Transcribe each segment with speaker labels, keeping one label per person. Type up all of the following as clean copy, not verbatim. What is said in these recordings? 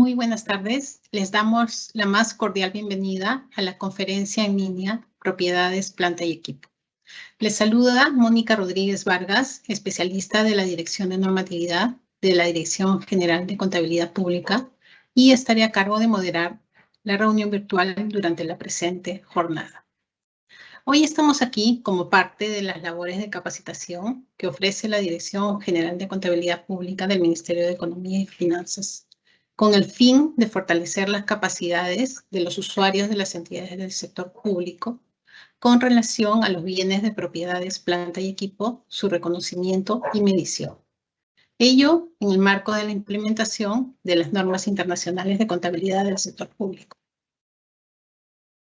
Speaker 1: Muy buenas tardes. Les damos la más cordial bienvenida a la conferencia en línea Propiedades, Planta y Equipo. Les saluda Mónica Rodríguez Vargas, especialista de la Dirección de Normatividad de la Dirección General de Contabilidad Pública, y estaré a cargo de moderar la reunión virtual durante la presente jornada. Hoy estamos aquí como parte de las labores de capacitación que ofrece la Dirección General de Contabilidad Pública del Ministerio de Economía y Finanzas, con el fin de fortalecer las capacidades de los usuarios de las entidades del sector público con relación a los bienes de propiedades, planta y equipo, su reconocimiento y medición. Ello en el marco de la implementación de las normas internacionales de contabilidad del sector público.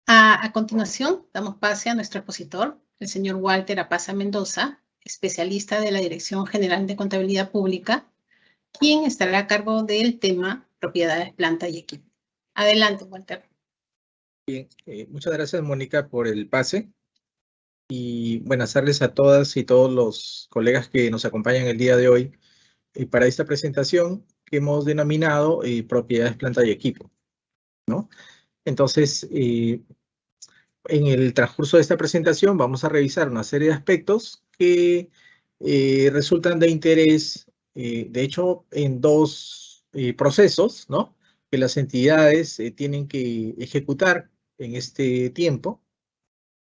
Speaker 1: A continuación, damos pase a nuestro expositor, el señor Walter Apaza Mendoza, especialista de la Dirección General de Contabilidad Pública, quien estará a cargo del tema propiedades, planta y equipo. Adelante, Walter.
Speaker 2: Bien, muchas gracias, Mónica, por el pase. Y buenas tardes a todas y todos los colegas que nos acompañan el día de hoy para esta presentación que hemos denominado Propiedades, Planta y Equipo, ¿no? Entonces, en el transcurso de esta presentación vamos a revisar una serie de aspectos que resultan de interés, de hecho, en dos procesos, ¿no?, que las entidades tienen que ejecutar en este tiempo.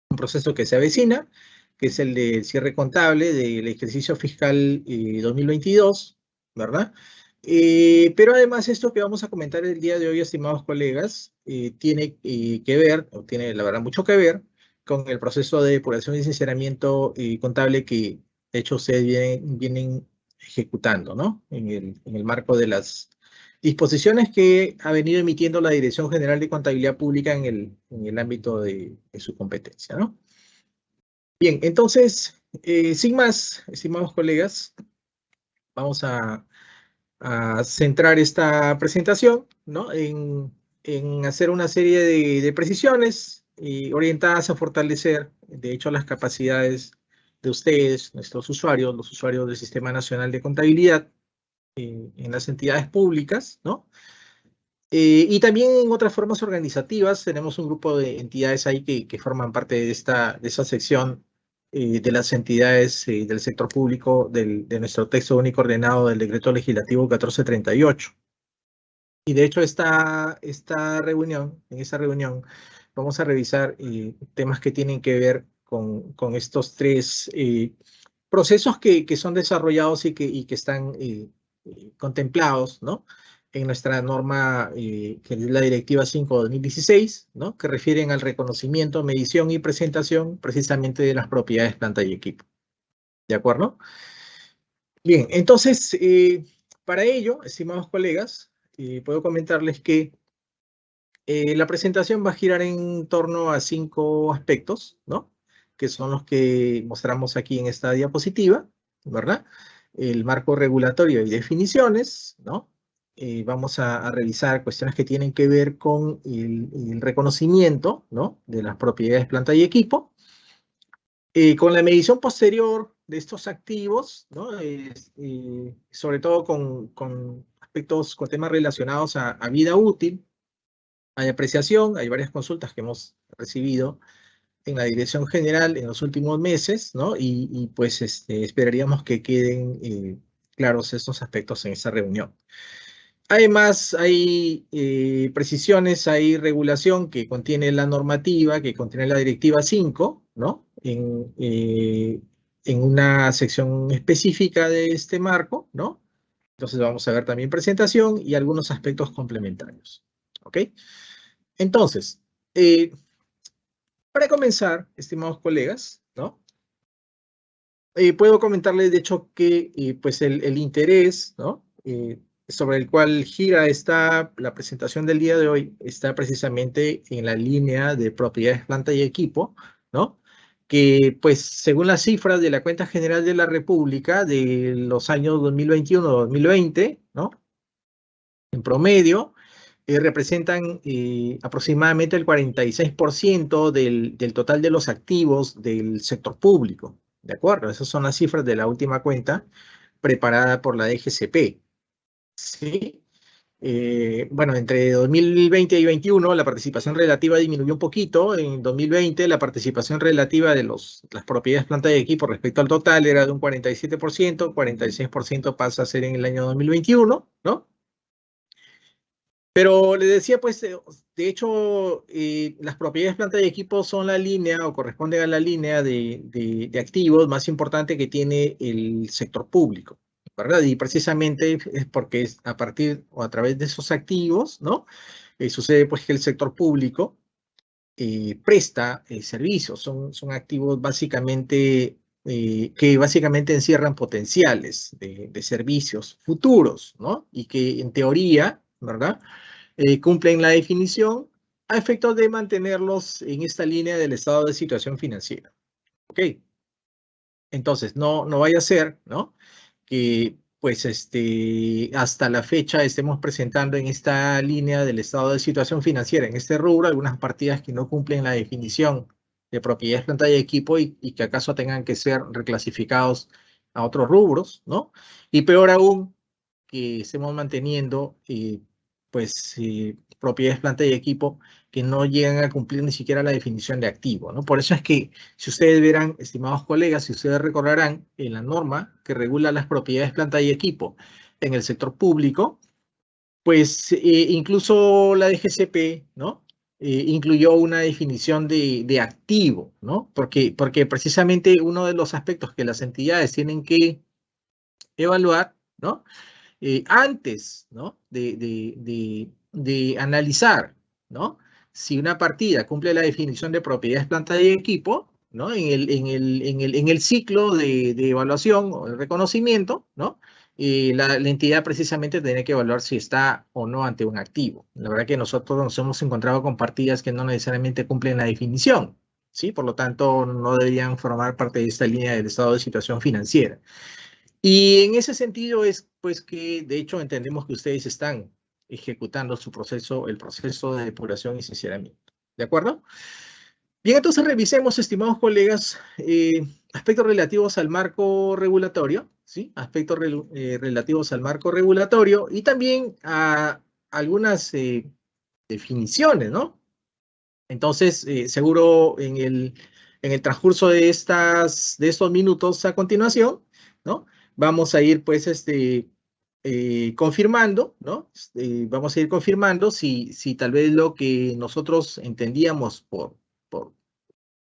Speaker 2: Un proceso que se avecina, que es el de cierre contable del ejercicio fiscal 2022, ¿verdad? Pero además esto que vamos a comentar el día de hoy, estimados colegas, tiene que ver, o tiene la verdad mucho que ver, con el proceso de depuración y sinceramiento contable que de hecho ustedes vienen ejecutando, ¿no? En el marco de las disposiciones que ha venido emitiendo la Dirección General de Contabilidad Pública en el ámbito de su competencia, ¿no? Bien, entonces, sin más, estimados colegas, vamos a centrar esta presentación, ¿no?, en hacer una serie de precisiones orientadas a fortalecer, de hecho, las capacidades de ustedes, nuestros usuarios, los usuarios del Sistema Nacional de Contabilidad, en las entidades públicas, ¿no? Y también en otras formas organizativas, tenemos un grupo de entidades ahí que forman parte de esa sección de las entidades del sector público de nuestro texto único ordenado del Decreto Legislativo 1438. Y de hecho, en esa reunión vamos a revisar temas que tienen que ver con estos tres procesos que son desarrollados y que están contemplados, ¿no?, en nuestra norma, que es la Directiva 5/2016, ¿no?, que refieren al reconocimiento, medición y presentación precisamente de las propiedades, planta y equipo. ¿De acuerdo? Bien, entonces, para ello, estimados colegas, puedo comentarles que la presentación va a girar en torno a 5 aspectos, ¿no?, que son los que mostramos aquí en esta diapositiva, ¿verdad? El marco regulatorio y definiciones, ¿no? Vamos a revisar cuestiones que tienen que ver con el reconocimiento, ¿no?, de las propiedades, planta y equipo, con la medición posterior de estos activos, ¿no?, sobre todo con aspectos, con temas relacionados a vida útil, a depreciación. Hay varias consultas que hemos recibido en la Dirección General en los últimos meses, ¿no? Y pues esperaríamos que queden claros estos aspectos en esta reunión. Además, hay precisiones, hay regulación que contiene la normativa, que contiene la Directiva 5, ¿no?, en una sección específica de este marco, ¿no? Entonces vamos a ver también presentación y algunos aspectos complementarios, ¿ok? Entonces, para comenzar, estimados colegas, ¿no?, puedo comentarles, de hecho, que pues el interés, ¿no?, sobre el cual gira la presentación del día de hoy, está precisamente en la línea de propiedades, planta y equipo, ¿no?, que pues según las cifras de la Cuenta General de la República de los años 2021-2020, ¿no?, en promedio, representan aproximadamente el 46% del total de los activos del sector público, ¿de acuerdo? Esas son las cifras de la última cuenta preparada por la DGCP, ¿sí? Bueno, entre 2020 y 2021 la participación relativa disminuyó un poquito. En 2020 la participación relativa de las propiedades, planta y equipo respecto al total era de un 47%, 46% pasa a ser en el año 2021, ¿no? Pero le decía, pues, de hecho, las propiedades, planta y equipo son la línea o corresponden a la línea de activos más importante que tiene el sector público, ¿verdad? Y precisamente es porque es a partir o a través de esos activos, ¿no? Sucede, pues, que el sector público presta servicios, son activos básicamente que básicamente encierran potenciales de servicios futuros, ¿no? Y que en teoría, ¿verdad? Cumplen la definición a efectos de mantenerlos en esta línea del estado de situación financiera. ¿Ok? Entonces, no vaya a ser, ¿no? Que pues hasta la fecha estemos presentando en esta línea del estado de situación financiera, en este rubro, algunas partidas que no cumplen la definición de propiedades, planta y equipo y que acaso tengan que ser reclasificados a otros rubros, ¿no? Y peor aún, que estemos manteniendo pues propiedades, planta y equipo que no llegan a cumplir ni siquiera la definición de activo, ¿no? Por eso es que, si ustedes verán, estimados colegas, si ustedes recordarán en la norma que regula las propiedades, planta y equipo en el sector público, pues incluso la DGCP, ¿no? Incluyó una definición de activo, ¿no? Porque precisamente uno de los aspectos que las entidades tienen que evaluar, ¿no? Antes, ¿no? de analizar, ¿no? Si una partida cumple la definición de propiedades, planta y equipo, ¿no? En el ciclo de evaluación o de reconocimiento, ¿no? La entidad precisamente tiene que evaluar si está o no ante un activo. La verdad que nosotros nos hemos encontrado con partidas que no necesariamente cumplen la definición, ¿sí? Por lo tanto, no deberían formar parte de esta línea del estado de situación financiera. Y en ese sentido es pues que de hecho entendemos que ustedes están ejecutando su proceso, el proceso de depuración y sinceramiento. ¿De acuerdo? Bien, entonces revisemos, estimados colegas, aspectos relativos al marco regulatorio, ¿sí? Aspectos relativos al marco regulatorio y también a algunas definiciones, ¿no? Entonces, seguro en el transcurso de estos minutos a continuación, ¿no? Vamos a ir, pues, confirmando, ¿no? Vamos a ir confirmando si tal vez lo que nosotros entendíamos o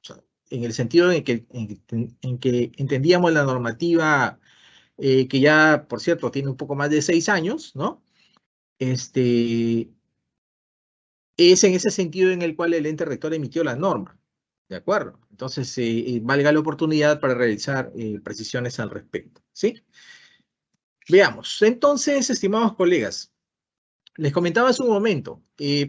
Speaker 2: sea, en el sentido en que entendíamos la normativa, que ya, por cierto, tiene un poco más de 6 años, ¿no? Es en ese sentido en el cual el ente rector emitió la norma, ¿de acuerdo? Entonces, valga la oportunidad para realizar precisiones al respecto, ¿sí? Veamos. Entonces, estimados colegas, les comentaba hace un momento,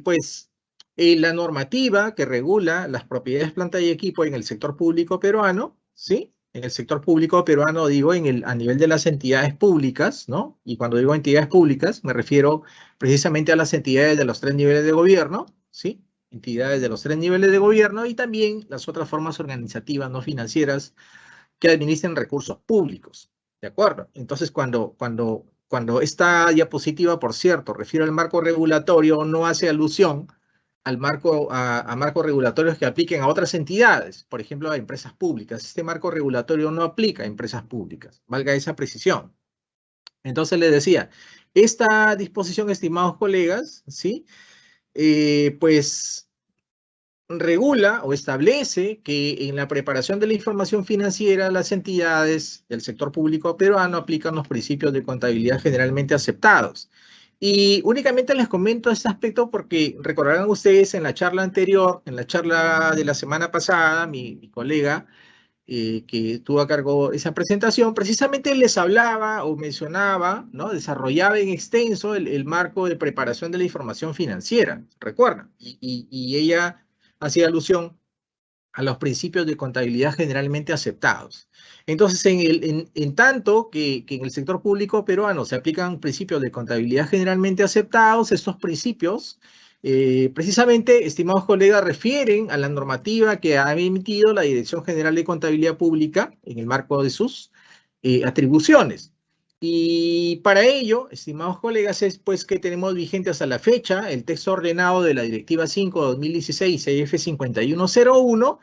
Speaker 2: pues, la normativa que regula las propiedades, planta y equipo en el sector público peruano, ¿sí? En el sector público peruano, digo, a nivel de las entidades públicas, ¿no? Y cuando digo entidades públicas, me refiero precisamente a las entidades de los 3 niveles de gobierno, ¿sí? Entidades de los 3 niveles de gobierno y también las otras formas organizativas no financieras que administren recursos públicos, ¿de acuerdo? Entonces, cuando esta diapositiva, por cierto, refiere al marco regulatorio, no hace alusión a marcos regulatorios que apliquen a otras entidades, por ejemplo, a empresas públicas. Este marco regulatorio no aplica a empresas públicas, valga esa precisión. Entonces, les decía, esta disposición, estimados colegas, ¿sí? Pues regula o establece que en la preparación de la información financiera las entidades del sector público peruano aplican los principios de contabilidad generalmente aceptados. Y únicamente les comento este aspecto porque recordarán ustedes en la charla anterior, en la charla de la semana pasada, mi colega que tuvo a cargo esa presentación, precisamente les hablaba o mencionaba, ¿no? Desarrollaba en extenso el marco de preparación de la información financiera, ¿recuerdan? Y ella hacía alusión a los principios de contabilidad generalmente aceptados. Entonces, en tanto que en el sector público peruano se aplican principios de contabilidad generalmente aceptados, estos principios, precisamente, estimados colegas, refieren a la normativa que ha emitido la Dirección General de Contabilidad Pública en el marco de sus atribuciones. Y para ello, estimados colegas, es pues que tenemos vigente hasta la fecha el texto ordenado de la Directiva 5/2016 EF5101,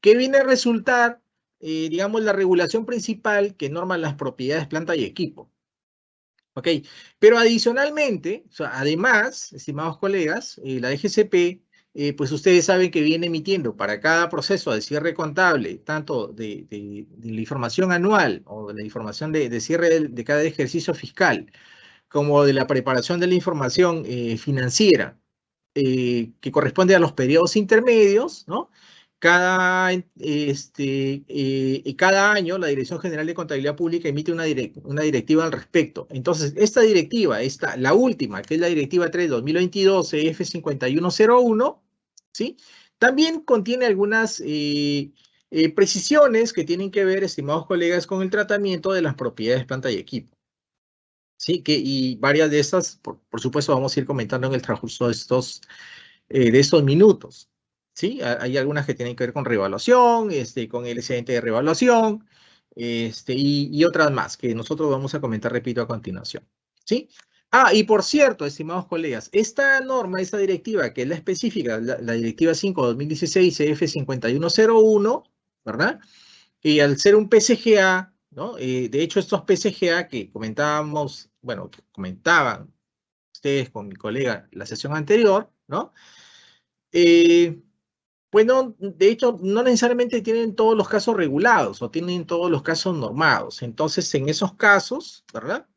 Speaker 2: que viene a resultar, digamos, la regulación principal que norma las propiedades, planta y equipo. ¿Ok? Pero adicionalmente, o sea, además, estimados colegas, la DGCP, pues ustedes saben que viene emitiendo para cada proceso de cierre contable, tanto de la información anual o de la información de cierre de cada ejercicio fiscal, como de la preparación de la información financiera, que corresponde a los periodos intermedios, ¿no? Cada año la Dirección General de Contabilidad Pública emite una directiva al respecto. Entonces, esta directiva, la última, que es la Directiva 3/2022 EF5101, ¿sí? También contiene algunas precisiones que tienen que ver, estimados colegas, con el tratamiento de las propiedades, planta y equipo. Sí, y varias de estas, por supuesto, vamos a ir comentando en el transcurso de estos minutos. ¿Sí? Hay algunas que tienen que ver con revaluación, con el excedente de revaluación, y otras más que nosotros vamos a comentar, repito, a continuación. ¿Sí? Y por cierto, estimados colegas, esta norma, esta directiva, que es la específica, la Directiva 5/2016 EF5101, ¿verdad? Y al ser un PCGA, ¿no? De hecho, estos PCGA que comentábamos, bueno, que comentaban ustedes con mi colega la sesión anterior, ¿no? Bueno, de hecho, no necesariamente tienen todos los casos regulados o tienen todos los casos normados. Entonces, en esos casos, ¿verdad?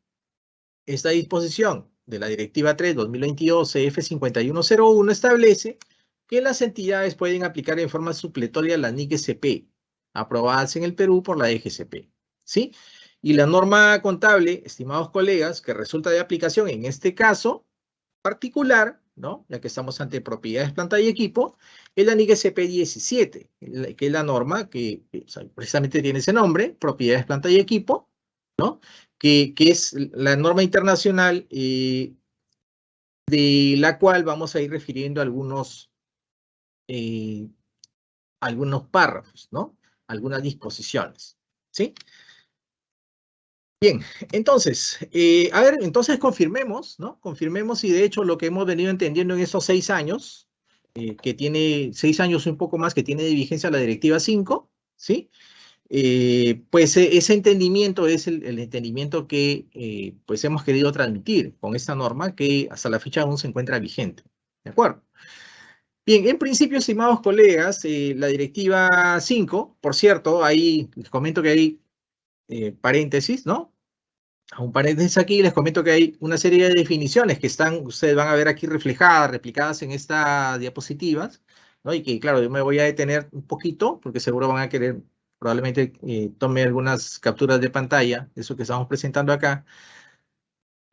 Speaker 2: Esta disposición de la Directiva 3/2022 EF5101 establece que las entidades pueden aplicar en forma supletoria la NIC-SP, aprobadas en el Perú por la DGCP, ¿sí? Y la norma contable, estimados colegas, que resulta de aplicación en este caso particular, ¿no? Ya que estamos ante propiedades, planta y equipo, es la NIC-SP 17, que es la norma que o sea, precisamente tiene ese nombre, propiedades, planta y equipo, ¿no? Que es la norma internacional de la cual vamos a ir refiriendo algunos párrafos, ¿no? Algunas disposiciones, ¿sí? Bien, entonces, a ver, entonces confirmemos, ¿no? Confirmemos si de hecho lo que hemos venido entendiendo en estos 6 años, que tiene 6 años y un poco más que tiene de vigencia la Directiva 5, ¿sí? Pues ese entendimiento es el entendimiento que pues hemos querido transmitir con esta norma que hasta la fecha aún se encuentra vigente, ¿de acuerdo? Bien, en principio, estimados colegas, la Directiva 5, por cierto, ahí les comento que hay paréntesis, ¿no? Un paréntesis aquí, les comento que hay una serie de definiciones que ustedes van a ver aquí reflejadas, replicadas en estas diapositivas, ¿no? Y que, claro, yo me voy a detener un poquito, porque seguro van a querer, probablemente tome algunas capturas de pantalla, eso que estamos presentando acá.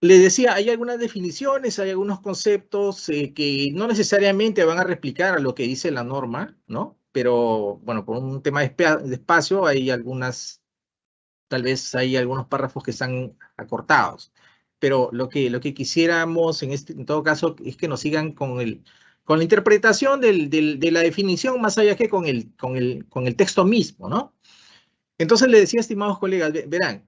Speaker 2: Les decía, hay algunas definiciones, hay algunos conceptos que no necesariamente van a replicar a lo que dice la norma, ¿no? Pero, bueno, por un tema de espacio, hay algunas, tal vez hay algunos párrafos que están acortados. Pero lo que quisiéramos en todo caso es que nos sigan con la interpretación de la definición, más allá que con el texto mismo, ¿no? Entonces le decía, estimados colegas, verán,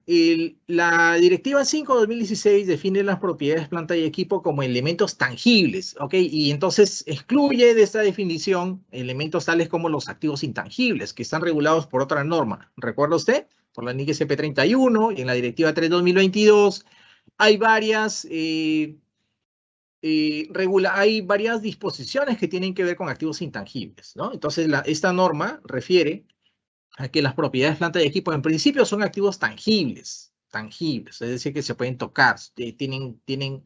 Speaker 2: la Directiva 5/2016 define las propiedades, planta y equipo como elementos tangibles, ¿ok? Y entonces excluye de esta definición elementos tales como los activos intangibles, que están regulados por otra norma. ¿Recuerda usted? Por la NIC SP 31 y en la Directiva 3/2022 hay varias, hay varias disposiciones que tienen que ver con activos intangibles, ¿no? Entonces esta norma refiere a que las propiedades, planta y equipo en principio son activos tangibles, es decir, que se pueden tocar, tienen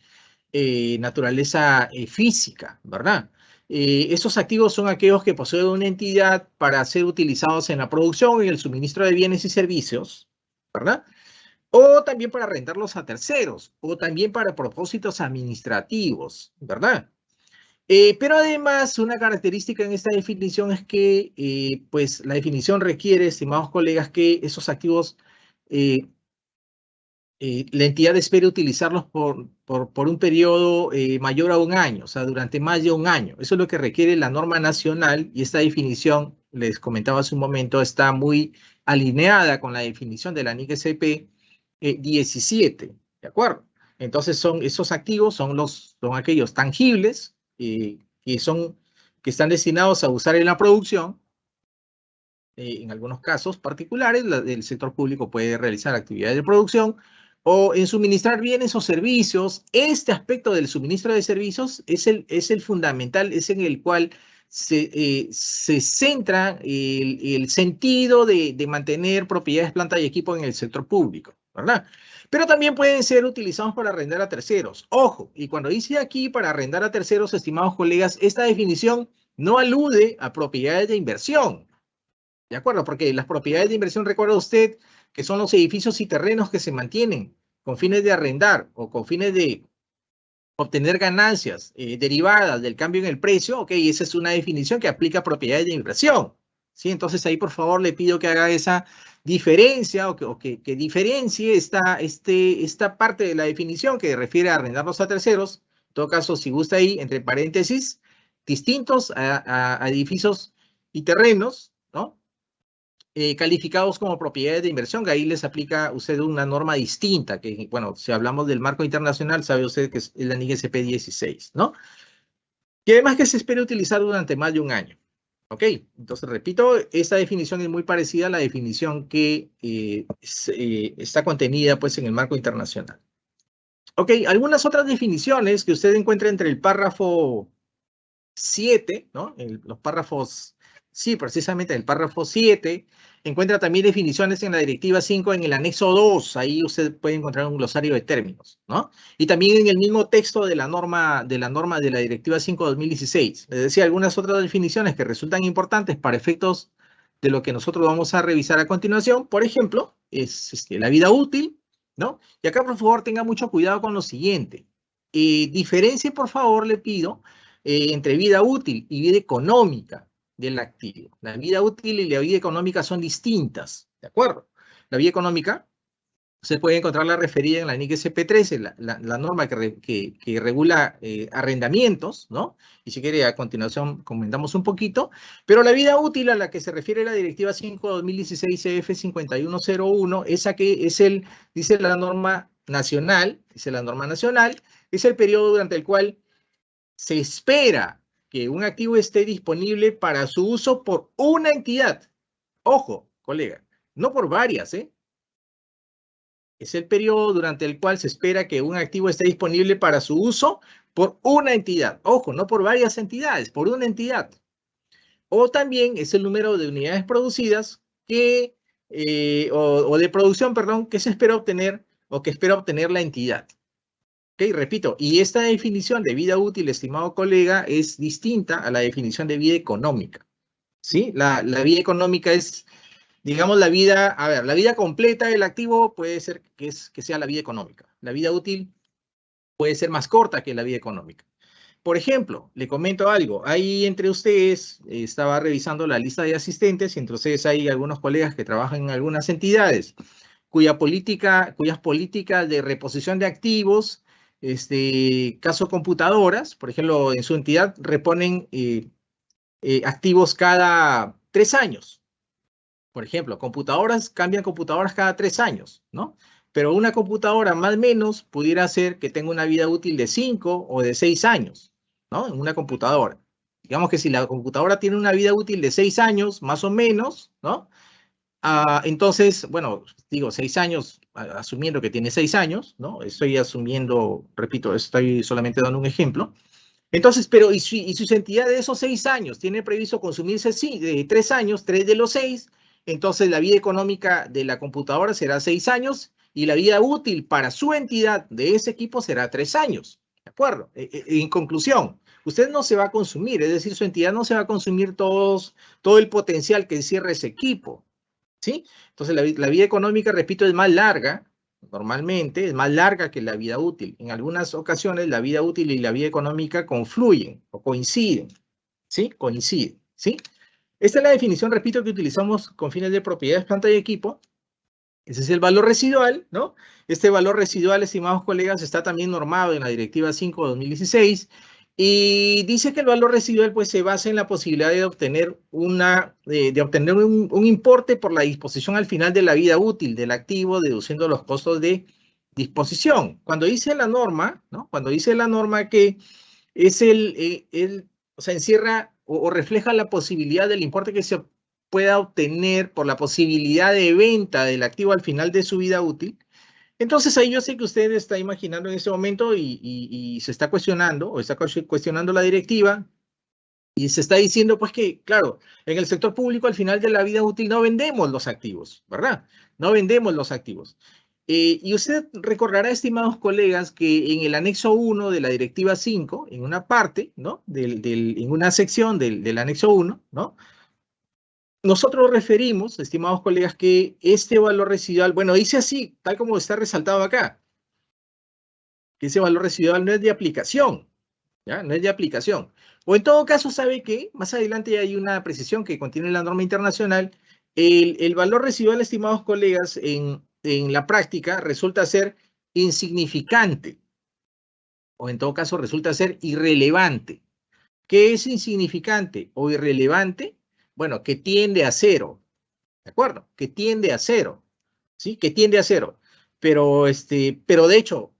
Speaker 2: naturaleza física, ¿verdad? Esos activos son aquellos que posee una entidad para ser utilizados en la producción y el suministro de bienes y servicios, ¿verdad? O también para rentarlos a terceros, o también para propósitos administrativos, ¿verdad? Pero además, una característica en esta definición es que, pues, la definición requiere, estimados colegas, que esos activos, la entidad espere utilizarlos por un periodo mayor a un año, o sea, durante más de un año. Eso es lo que requiere la norma nacional y esta definición, les comentaba hace un momento, está muy alineada con la definición de la NIC-SP 17, ¿de acuerdo? Entonces esos activos son aquellos tangibles que están destinados a usar en la producción. En algunos casos particulares, el sector público puede realizar actividades de producción o en suministrar bienes o servicios. Este aspecto del suministro de servicios es el fundamental, es en el cual se centra el sentido de mantener propiedades, planta y equipo en el sector público, ¿verdad? Pero también pueden ser utilizados para arrendar a terceros. Ojo, y cuando dice aquí para arrendar a terceros, estimados colegas, esta definición no alude a propiedades de inversión. ¿De acuerdo? Porque las propiedades de inversión, recuerda usted, que son los edificios y terrenos que se mantienen con fines de arrendar o con fines de obtener ganancias derivadas del cambio en el precio. Ok, esa es una definición que aplica a propiedades de inversión. ¿Sí? Entonces ahí por favor le pido que haga esa diferencia o que diferencie esta parte de la definición que refiere a arrendarlos a terceros. En todo caso, si gusta ahí, entre paréntesis, distintos a edificios y terrenos, ¿no? Calificados como propiedades de inversión, que ahí les aplica usted una norma distinta, que, bueno, si hablamos del marco internacional, sabe usted que es la NIGSP 16, ¿no? Y además que se espera utilizar durante más de un año. ¿Ok? Entonces, repito, esta definición es muy parecida a la definición que está contenida, pues, en el marco internacional. Ok, algunas otras definiciones que usted encuentra entre el párrafo 7, ¿no? Los párrafos... Sí, precisamente en el párrafo 7 encuentra también definiciones en la directiva 5 en el anexo 2. Ahí usted puede encontrar un glosario de términos, ¿no? Y también en el mismo texto de la norma de la directiva 5/2016. Les decía algunas otras definiciones que resultan importantes para efectos de lo que nosotros vamos a revisar a continuación. Por ejemplo, es la vida útil, ¿no? Y acá, por favor, tenga mucho cuidado con lo siguiente. Diferencie, por favor, le pido, entre vida útil y vida económica del activo. La vida útil y la vida económica son distintas, ¿de acuerdo? La vida económica, se puede encontrar la referida en la NIGSP 13, la norma que regula arrendamientos, ¿no? Y si quiere, a continuación comentamos un poquito, pero la vida útil a la que se refiere la Directiva 5/2016 CF 5101, esa que es dice la norma nacional, es el periodo durante el cual se espera que un activo esté disponible para su uso por una entidad. Ojo, colega, no por varias, ¿eh? Es el periodo durante el cual se espera que un activo esté disponible para su uso por una entidad. Ojo, no por varias entidades, por una entidad. O también es el número de unidades producidas o de producción, perdón, que se espera obtener o que espera obtener la entidad. Ok, repito, y esta definición de vida útil, estimado colega, es distinta a la definición de vida económica. ¿Sí? La vida económica es, digamos, la vida completa del activo puede ser que sea la vida económica. La vida útil puede ser más corta que la vida económica. Por ejemplo, le comento algo. Ahí entre ustedes, estaba revisando la lista de asistentes, y entre ustedes hay algunos colegas que trabajan en algunas entidades cuyas políticas de reposición de activos, caso computadoras, por ejemplo, en su entidad reponen activos cada 3 años. Por ejemplo, cambian computadoras cada 3 años, ¿no? Pero una computadora más o menos pudiera ser que tenga una vida útil de 5 o de 6 años, ¿no? En una computadora. Digamos que si la computadora tiene una vida útil de 6 años, más o menos, ¿no? Entonces, bueno, digo 6 años, asumiendo que tiene 6 años, ¿no? Estoy asumiendo, repito, estoy solamente dando un ejemplo. Entonces, pero y su entidad de esos 6 años tiene previsto consumirse 3 años, 3 de los 6, entonces la vida económica de la computadora será 6 años y la vida útil para su entidad de ese equipo será 3 años. ¿De acuerdo? En conclusión, usted no se va a consumir, es decir, su entidad no se va a consumir todo el potencial que encierra ese equipo. ¿Sí? Entonces la vida económica, repito, es más larga, normalmente es más larga que la vida útil. En algunas ocasiones la vida útil y la vida económica confluyen o coinciden, ¿sí? Coinciden, ¿sí? Esta es la definición, repito, que utilizamos con fines de propiedades, planta y equipo. Ese es el valor residual, ¿no? Este valor residual, estimados colegas, está también normado en la Directiva 5/2016 Y dice que el valor residual pues, se basa en la posibilidad de obtener, un importe por la disposición al final de la vida útil del activo, deduciendo los costos de disposición. Cuando dice la norma, ¿no? Cuando dice la norma que es o sea, encierra o refleja la posibilidad del importe que se pueda obtener por la posibilidad de venta del activo al final de su vida útil. Entonces ahí yo sé que usted está imaginando en este momento y se está cuestionando, o está cuestionando la directiva, y se está diciendo pues que, claro, en el sector público al final de la vida útil no vendemos los activos, ¿verdad? No vendemos los activos. Y usted recordará, estimados colegas, que en el anexo 1 de la directiva 5, en una parte, ¿no? En una sección del anexo 1, ¿no? Nosotros referimos, estimados colegas, que este valor residual, bueno, dice así, tal como está resaltado acá, que ese valor residual no es de aplicación, ¿ya? No es de aplicación. O en todo caso, ¿sabe qué? Más adelante hay una precisión que contiene la norma internacional. El valor residual, estimados colegas, en la práctica resulta ser insignificante, o en todo caso resulta ser irrelevante. ¿Qué es insignificante o irrelevante? Bueno, que tiende a cero, ¿de acuerdo? Que tiende a cero, ¿sí? Que tiende a cero. Pero de hecho,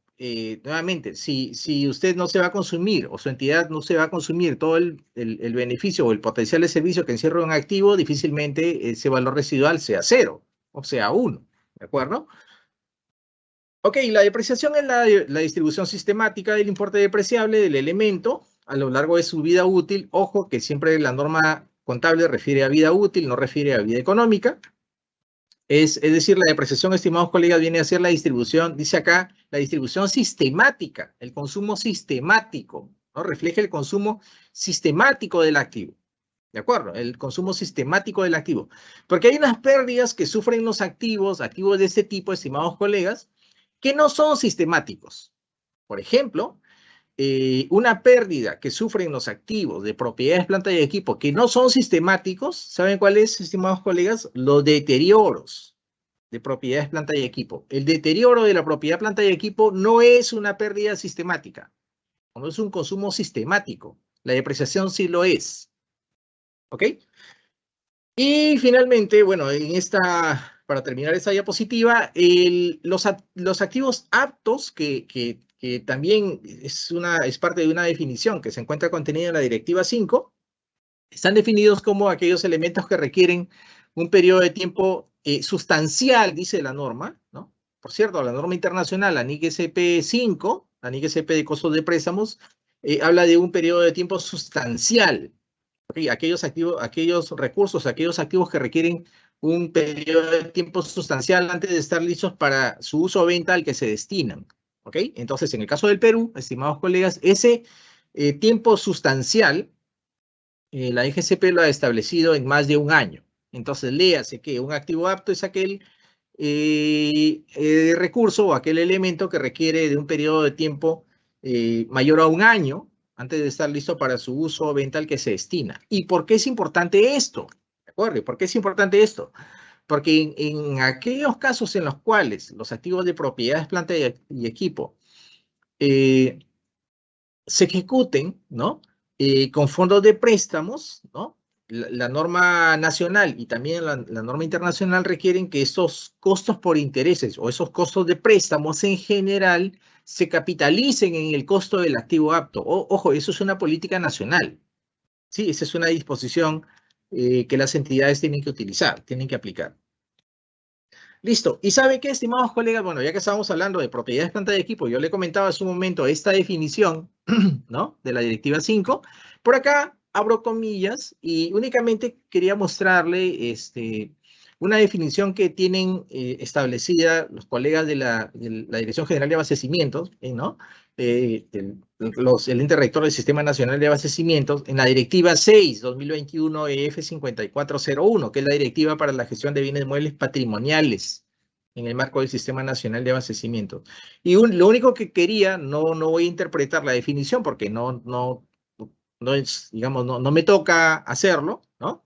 Speaker 2: nuevamente, si usted no se va a consumir o su entidad no se va a consumir todo el beneficio o el potencial de servicio que encierra un activo, difícilmente ese valor residual sea cero o sea 1, ¿de acuerdo? Ok, la depreciación es la distribución sistemática del importe depreciable del elemento a lo largo de su vida útil. Ojo que siempre la norma contable refiere a vida útil, no refiere a vida económica. Es decir, la depreciación, estimados colegas, viene a ser la distribución, dice acá, la distribución sistemática, el consumo sistemático, ¿no? Refleja el consumo sistemático del activo, ¿de acuerdo? El consumo sistemático del activo. Porque hay unas pérdidas que sufren los activos de este tipo, estimados colegas, que no son sistemáticos. Por ejemplo, una pérdida que sufren los activos de propiedades, planta y equipo que no son sistemáticos, ¿saben cuál es, estimados colegas? Los deterioros de propiedades, planta y equipo. El deterioro de la propiedad, planta y equipo no es una pérdida sistemática, no es un consumo sistemático. La depreciación sí lo es. ¿Ok? Y finalmente, bueno, para terminar esta diapositiva, los activos aptos, que también es parte de una definición que se encuentra contenida en la Directiva 5, están definidos como aquellos elementos que requieren un periodo de tiempo sustancial, dice la norma, ¿no? Por cierto, la norma internacional, la NIC SP 5, la NIC SP de costos de préstamos, habla de un periodo de tiempo sustancial. Okay, aquellos recursos, aquellos activos que requieren un periodo de tiempo sustancial antes de estar listos para su uso o venta al que se destinan. ¿Ok? Entonces, en el caso del Perú, estimados colegas, ese tiempo sustancial, la IGCP lo ha establecido en más de un año. Entonces, léase que un activo apto es aquel recurso o aquel elemento que requiere de un periodo de tiempo mayor a un año antes de estar listo para su uso o venta al que se destina. ¿Y por qué es importante esto? ¿De acuerdo? ¿Por qué es importante esto? Porque en aquellos casos en los cuales los activos de propiedades, planta y equipo se ejecuten, ¿no? Con fondos de préstamos, ¿no? La norma nacional y también la norma internacional requieren que esos costos por intereses o esos costos de préstamos en general se capitalicen en el costo del activo apto. Ojo, eso es una política nacional. Sí, esa es una disposición que las entidades tienen que utilizar, tienen que aplicar. Listo. ¿Y sabe qué, estimados colegas? Bueno, ya que estábamos hablando de propiedades, planta y equipo, yo le comentaba hace un momento esta definición, ¿no? De la Directiva 5. Por acá abro comillas y únicamente quería mostrarle una definición que tienen establecida los colegas de la Dirección General de Abastecimientos, ¿no? El ente rector del Sistema Nacional de Abastecimientos, en la Directiva 6-2021 EF 5401, que es la Directiva para la Gestión de Bienes Muebles Patrimoniales en el marco del Sistema Nacional de Abastecimientos. Y lo único que quería, no voy a interpretar la definición porque no es, digamos, no me toca hacerlo, ¿no?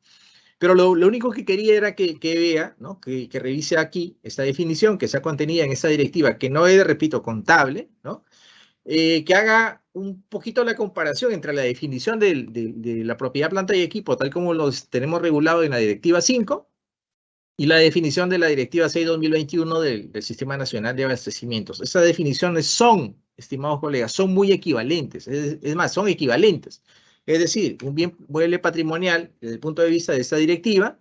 Speaker 2: Pero lo único que quería era que vea, ¿no? Que revise aquí esta definición que está contenida en esta directiva, que no es, repito, contable, ¿no? Que haga un poquito la comparación entre la definición de la propiedad, planta y equipo, tal como los tenemos regulado en la Directiva 5, y la definición de la Directiva 6/2021 del Sistema Nacional de Abastecimientos. Esas definiciones son, estimados colegas, son muy equivalentes. Es más, son equivalentes. Es decir, un bien mueble patrimonial, desde el punto de vista de esta directiva,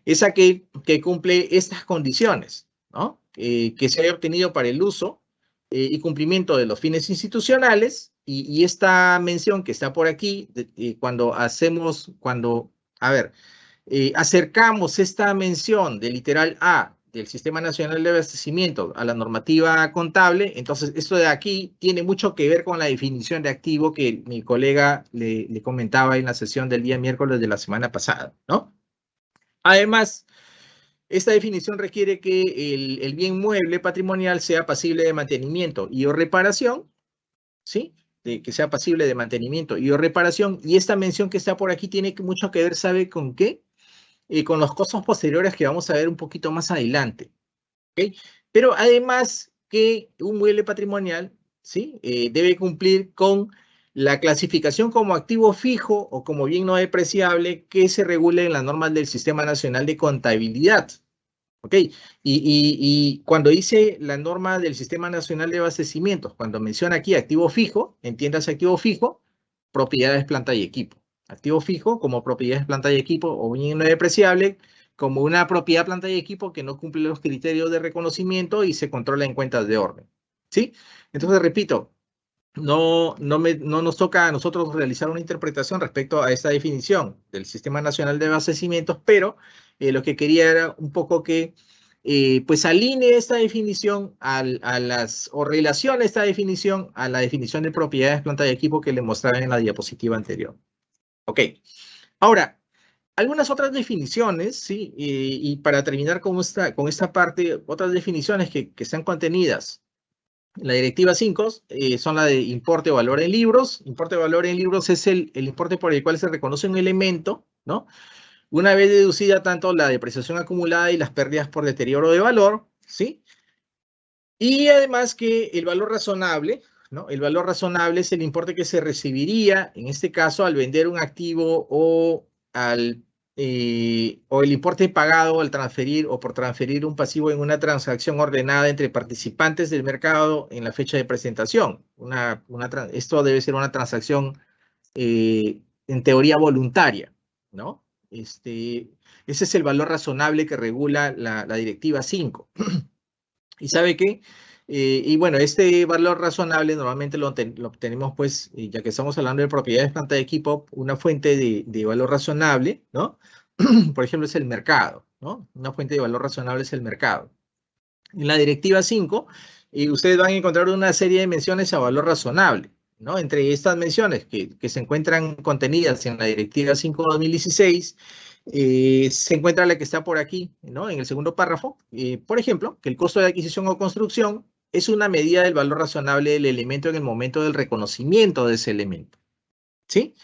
Speaker 2: es aquel que cumple estas condiciones, ¿no? Que se haya obtenido para el uso y cumplimiento de los fines institucionales, y esta mención que está por aquí, acercamos esta mención del literal A del Sistema Nacional de Abastecimiento a la normativa contable, entonces esto de aquí tiene mucho que ver con la definición de activo que mi colega le comentaba en la sesión del día miércoles de la semana pasada, ¿no? Además, esta definición requiere que el bien mueble patrimonial sea pasible de mantenimiento y o reparación, ¿sí? Que sea pasible de mantenimiento y o reparación, y esta mención que está por aquí tiene mucho que ver, ¿sabe con qué? Con los costos posteriores que vamos a ver un poquito más adelante, ¿okay? Pero además que un mueble patrimonial, ¿sí? Debe cumplir con la clasificación como activo fijo o como bien no depreciable que se regule en las normas del Sistema Nacional de Contabilidad. ¿Ok? Y cuando dice la norma del Sistema Nacional de Abastecimientos, cuando menciona aquí activo fijo, entiéndase activo fijo, propiedades, planta y equipo. Activo fijo como propiedades, planta y equipo, o bien no depreciable como una propiedad, planta y equipo que no cumple los criterios de reconocimiento y se controla en cuentas de orden. ¿Sí? Entonces, repito, no nos toca a nosotros realizar una interpretación respecto a esta definición del Sistema Nacional de Abastecimientos, pero lo que quería era un poco que pues alinee esta definición o relacione esta definición a la definición de propiedades, planta y equipo que le mostraba en la diapositiva anterior. Ok. Ahora, algunas otras definiciones, ¿sí? Y para terminar con esta parte, otras definiciones que están contenidas la Directiva 5 son la de importe o valor en libros. Importe o valor en libros es el importe por el cual se reconoce un elemento, ¿no? Una vez deducida tanto la depreciación acumulada y las pérdidas por deterioro de valor, ¿sí? Y además que el valor razonable, ¿no? El valor razonable es el importe que se recibiría, en este caso, al vender un activo o el importe pagado al transferir o por transferir un pasivo en una transacción ordenada entre participantes del mercado en la fecha de presentación. Esto debe ser una transacción en teoría voluntaria, ¿no? Ese es el valor razonable que regula la Directiva 5. ¿Y sabe qué? Y bueno, este valor razonable normalmente lo obtenemos, pues, ya que estamos hablando de propiedades, planta de equipo, una fuente de valor razonable, ¿no? Por ejemplo, es el mercado, ¿no? Una fuente de valor razonable es el mercado. En la Directiva 5, ustedes van a encontrar una serie de menciones a valor razonable, ¿no? Entre estas menciones que se encuentran contenidas en la Directiva 5/2016, se encuentra la que está por aquí, ¿no? En el segundo párrafo. Por ejemplo, que el costo de adquisición o construcción es una medida del valor razonable del elemento en el momento del reconocimiento de ese elemento, ¿sí?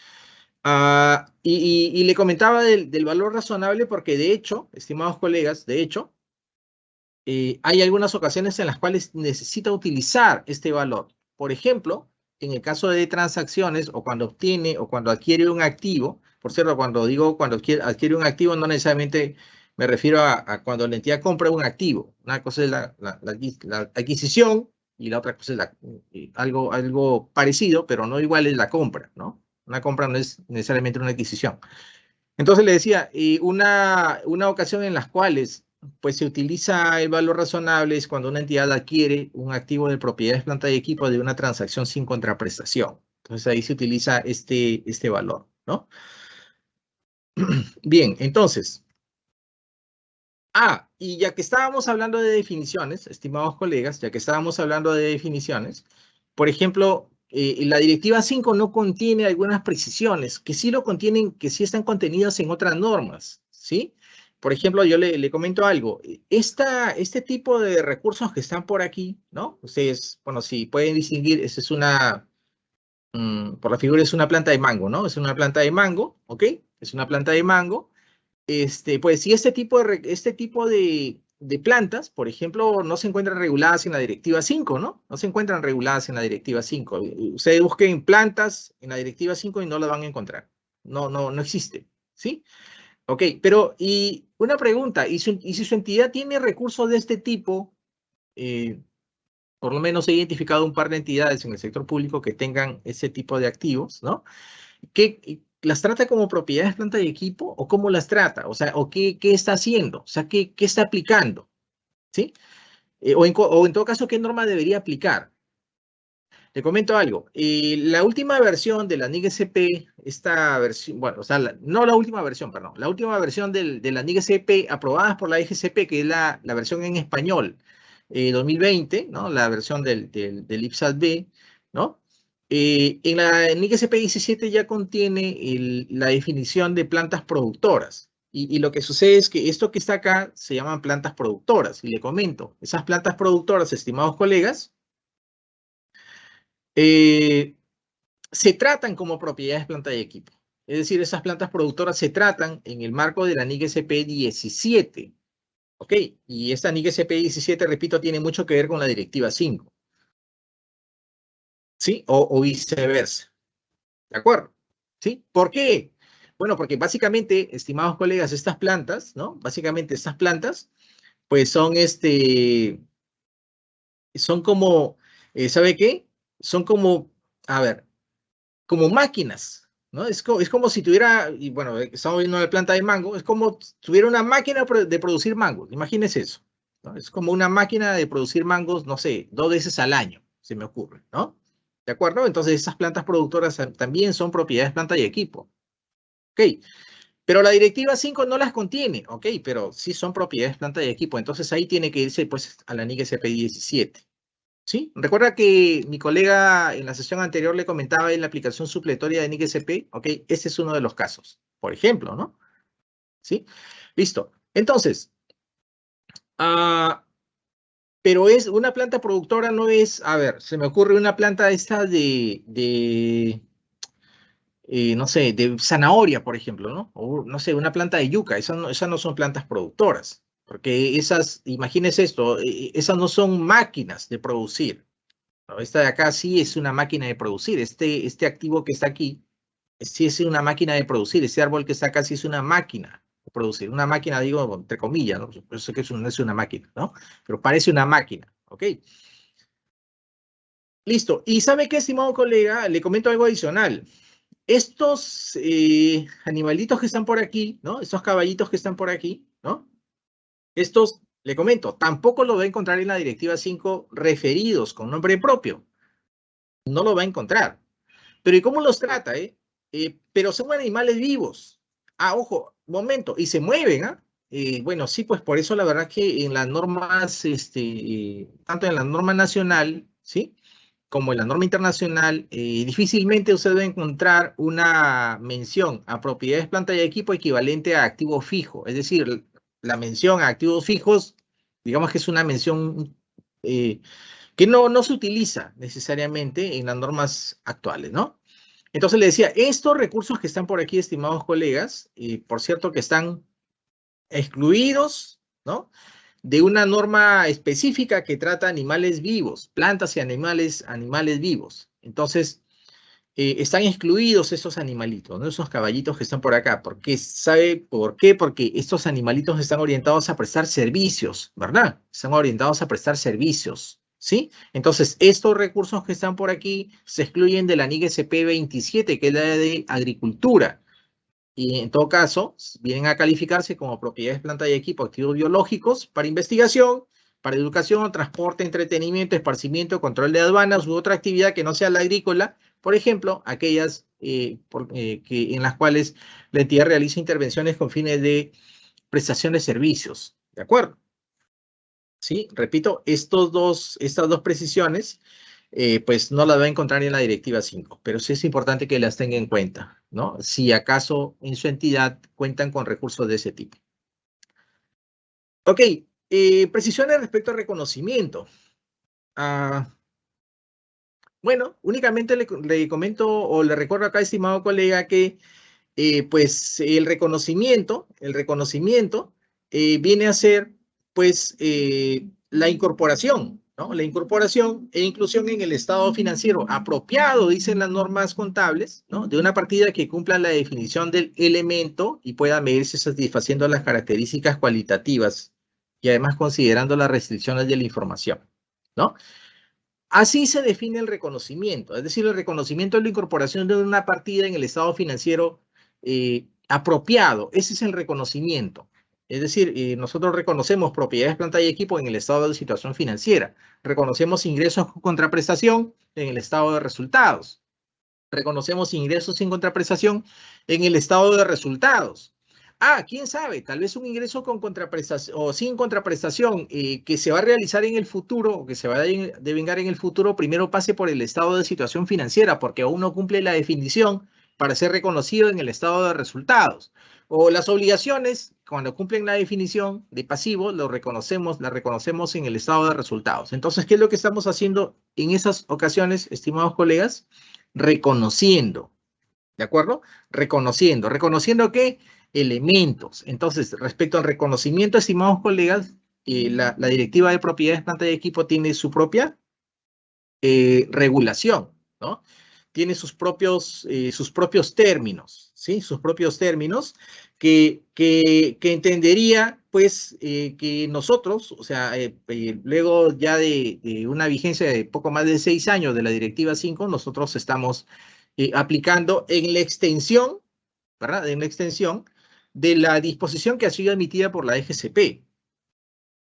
Speaker 2: Y le comentaba del valor razonable porque, de hecho, estimados colegas, de hecho, hay algunas ocasiones en las cuales necesita utilizar este valor. Por ejemplo, en el caso de transacciones o cuando obtiene o cuando adquiere un activo. Por cierto, cuando digo cuando adquiere un activo, no necesariamente me refiero a cuando la entidad compra un activo. Una cosa es la adquisición y la otra cosa es algo parecido, pero no igual es la compra, ¿no? Una compra no es necesariamente una adquisición. Entonces le decía, una ocasión en las cuales pues se utiliza el valor razonable es cuando una entidad adquiere un activo de propiedades, planta y equipo de una transacción sin contraprestación. Entonces ahí se utiliza este valor, ¿no? Bien, entonces. Y ya que estábamos hablando de definiciones, estimados colegas, ya que estábamos hablando de definiciones, por ejemplo, la Directiva 5 no contiene algunas precisiones, que sí lo contienen, que sí están contenidas en otras normas, ¿sí? Por ejemplo, yo le comento algo. Este tipo de recursos que están por aquí, ¿no? Ustedes, bueno, si pueden distinguir, esa es por la figura es una planta de mango, ¿no? Es una planta de mango, ¿ok? Es una planta de mango. Pues si este tipo de plantas, por ejemplo, no se encuentran reguladas en la Directiva 5, ¿no? No se encuentran reguladas en la Directiva 5. Ustedes busquen plantas en la Directiva 5 y no las van a encontrar. No existe, ¿sí? Ok, pero y una pregunta, ¿y si su entidad tiene recursos de este tipo? Por lo menos he identificado un par de entidades en el sector público que tengan ese tipo de activos, ¿no? ¿Las trata como propiedades, planta y equipo? ¿O cómo las trata? O sea, ¿qué está haciendo? O sea, ¿qué está aplicando? ¿Sí? O en todo caso, ¿qué norma debería aplicar? Te comento algo. La última versión de la NIC-SP, esta versión, bueno, o sea, no la última versión, perdón, la última versión de la NIC-SP aprobada por la IGCP, que es la versión en español 2020, ¿no? La versión del IPSAS-B, ¿no? En la NIC-SP 17 ya contiene la definición de plantas productoras. Y lo que sucede es que esto que está acá se llaman plantas productoras. Y le comento, esas plantas productoras, estimados colegas, se tratan como propiedades planta y equipo. Es decir, esas plantas productoras se tratan en el marco de la NIC-SP 17. ¿Ok? Y esta NIC-SP 17, repito, tiene mucho que ver con la Directiva 5. ¿Sí? O viceversa. ¿De acuerdo? ¿Sí? ¿Por qué? Bueno, porque básicamente, estimados colegas, estas plantas, ¿no? Básicamente estas plantas, pues son como, ¿sabe qué? Son como, a ver, como máquinas, ¿no? Es como si tuviera, y bueno, estamos viendo la planta de mango, es como si tuviera una máquina de producir mangos, imagínense eso, ¿no? Es como una máquina de producir mangos, no sé, 2 veces al año, se me ocurre, ¿no? ¿De acuerdo? Entonces, esas plantas productoras también son propiedades planta y equipo. Ok, pero la Directiva 5 no las contiene, ok, pero sí son propiedades planta y equipo, entonces ahí tiene que irse, pues, a la NIC SP 17. ¿Sí? Recuerda que mi colega en la sesión anterior le comentaba en la aplicación supletoria de NIC-SP, ¿ok? Este es uno de los casos, por ejemplo, ¿no? ¿Sí? Listo. Entonces, pero es una planta productora, no es, a ver, se me ocurre una planta esta no sé, de zanahoria, por ejemplo, ¿no? O, no sé, una planta de yuca, esas no son plantas productoras, porque esas, imagínese esto, esas no son máquinas de producir. ¿No? Esta de acá sí es una máquina de producir. Este activo que está aquí, sí es una máquina de producir. Este árbol que está acá sí es una máquina de producir. Una máquina, digo, entre comillas, ¿no? Yo sé que no es una máquina, ¿no? Pero parece una máquina, ¿ok? Listo. ¿Y sabe qué, estimado colega? Le comento algo adicional. Estos animalitos que están por aquí, ¿no? Estos caballitos que están por aquí, ¿no? Estos, le comento, tampoco lo va a encontrar en la Directiva 5 referidos con nombre propio. No lo va a encontrar. Pero ¿y cómo los trata, pero son animales vivos. Ah, ojo, momento, y se mueven, ¿ah? Bueno, sí, pues por eso la verdad que en las normas, tanto en la norma nacional, ¿sí? Como en la norma internacional, difícilmente usted va a encontrar una mención a propiedades, planta y equipo equivalente a activo fijo. Es decir, la mención a activos fijos, digamos que es una mención que no se utiliza necesariamente en las normas actuales, ¿no? Entonces le decía, estos recursos que están por aquí, estimados colegas, y por cierto que están excluidos, ¿no? De una norma específica que trata animales vivos, plantas y animales vivos. Entonces, están excluidos esos animalitos, ¿no? Esos caballitos que están por acá. ¿Sabe por qué? Porque estos animalitos están orientados a prestar servicios, ¿verdad? Están orientados a prestar servicios, ¿sí? Entonces, estos recursos que están por aquí se excluyen de la NIC-SP 27, que es la de agricultura. Y en todo caso, vienen a calificarse como propiedades, planta y equipo, activos biológicos para investigación, para educación, transporte, entretenimiento, esparcimiento, control de aduanas u otra actividad que no sea la agrícola, por ejemplo, aquellas en las cuales la entidad realiza intervenciones con fines de prestación de servicios. ¿De acuerdo? Sí, repito, estas dos precisiones, pues no las va a encontrar en la Directiva 5, pero sí es importante que las tenga en cuenta, ¿no? Si acaso en su entidad cuentan con recursos de ese tipo. Ok, precisiones respecto al reconocimiento. Bueno, únicamente le comento o le recuerdo acá, estimado colega, que pues el reconocimiento viene a ser pues, la incorporación, ¿no? La incorporación e inclusión en el estado financiero apropiado, dicen las normas contables, ¿no? De una partida que cumpla la definición del elemento y pueda medirse satisfaciendo las características cualitativas y además considerando las restricciones de la información, ¿no? Así se define el reconocimiento, es decir, el reconocimiento de la incorporación de una partida en el estado financiero apropiado. Ese es el reconocimiento. Es decir, nosotros reconocemos propiedades, planta y equipo en el estado de situación financiera. Reconocemos ingresos con contraprestación en el estado de resultados. Reconocemos ingresos sin contraprestación en el estado de resultados. Quién sabe, tal vez un ingreso con contraprestación o sin contraprestación que se va a realizar en el futuro o que se va a devengar en el futuro, primero pase por el estado de situación financiera porque aún no cumple la definición para ser reconocido en el estado de resultados. O las obligaciones, cuando cumplen la definición de pasivo, las reconocemos en el estado de resultados. Entonces, ¿qué es lo que estamos haciendo en esas ocasiones, estimados colegas? Reconociendo, ¿de acuerdo? Reconociendo. ¿Reconociendo qué? Elementos. Entonces, respecto al reconocimiento, estimados colegas, la directiva de propiedades, planta y equipo tiene su propia regulación, ¿no? Tiene sus propios términos, ¿sí? Sus propios términos que entendería, pues, que nosotros, o sea, luego ya de una vigencia de poco más de 6 años de la Directiva 5, nosotros estamos aplicando en la extensión, ¿verdad? En la extensión de la disposición que ha sido emitida por la EGCP,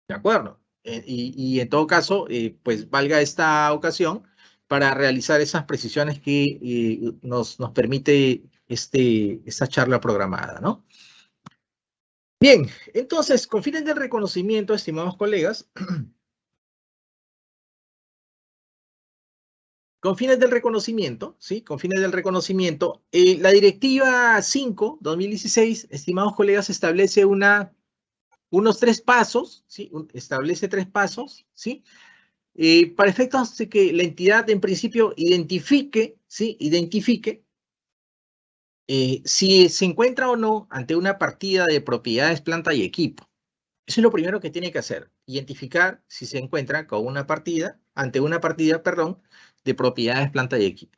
Speaker 2: ¿de acuerdo? Y en todo caso, pues valga esta ocasión para realizar esas precisiones que nos permite esta charla programada, ¿no? Bien, entonces, con fines del reconocimiento, estimados colegas, con fines del reconocimiento, ¿sí? Con fines del reconocimiento, la Directiva 5, 2016, estimados colegas, establece unos 3 pasos, ¿sí? Establece 3 pasos, ¿sí? Para efectos de que la entidad en principio identifique, ¿sí? Identifique si se encuentra o no ante una partida de propiedades, planta y equipo. Eso es lo primero que tiene que hacer, identificar si se encuentra con ante una partida, perdón, de propiedades, planta y equipo.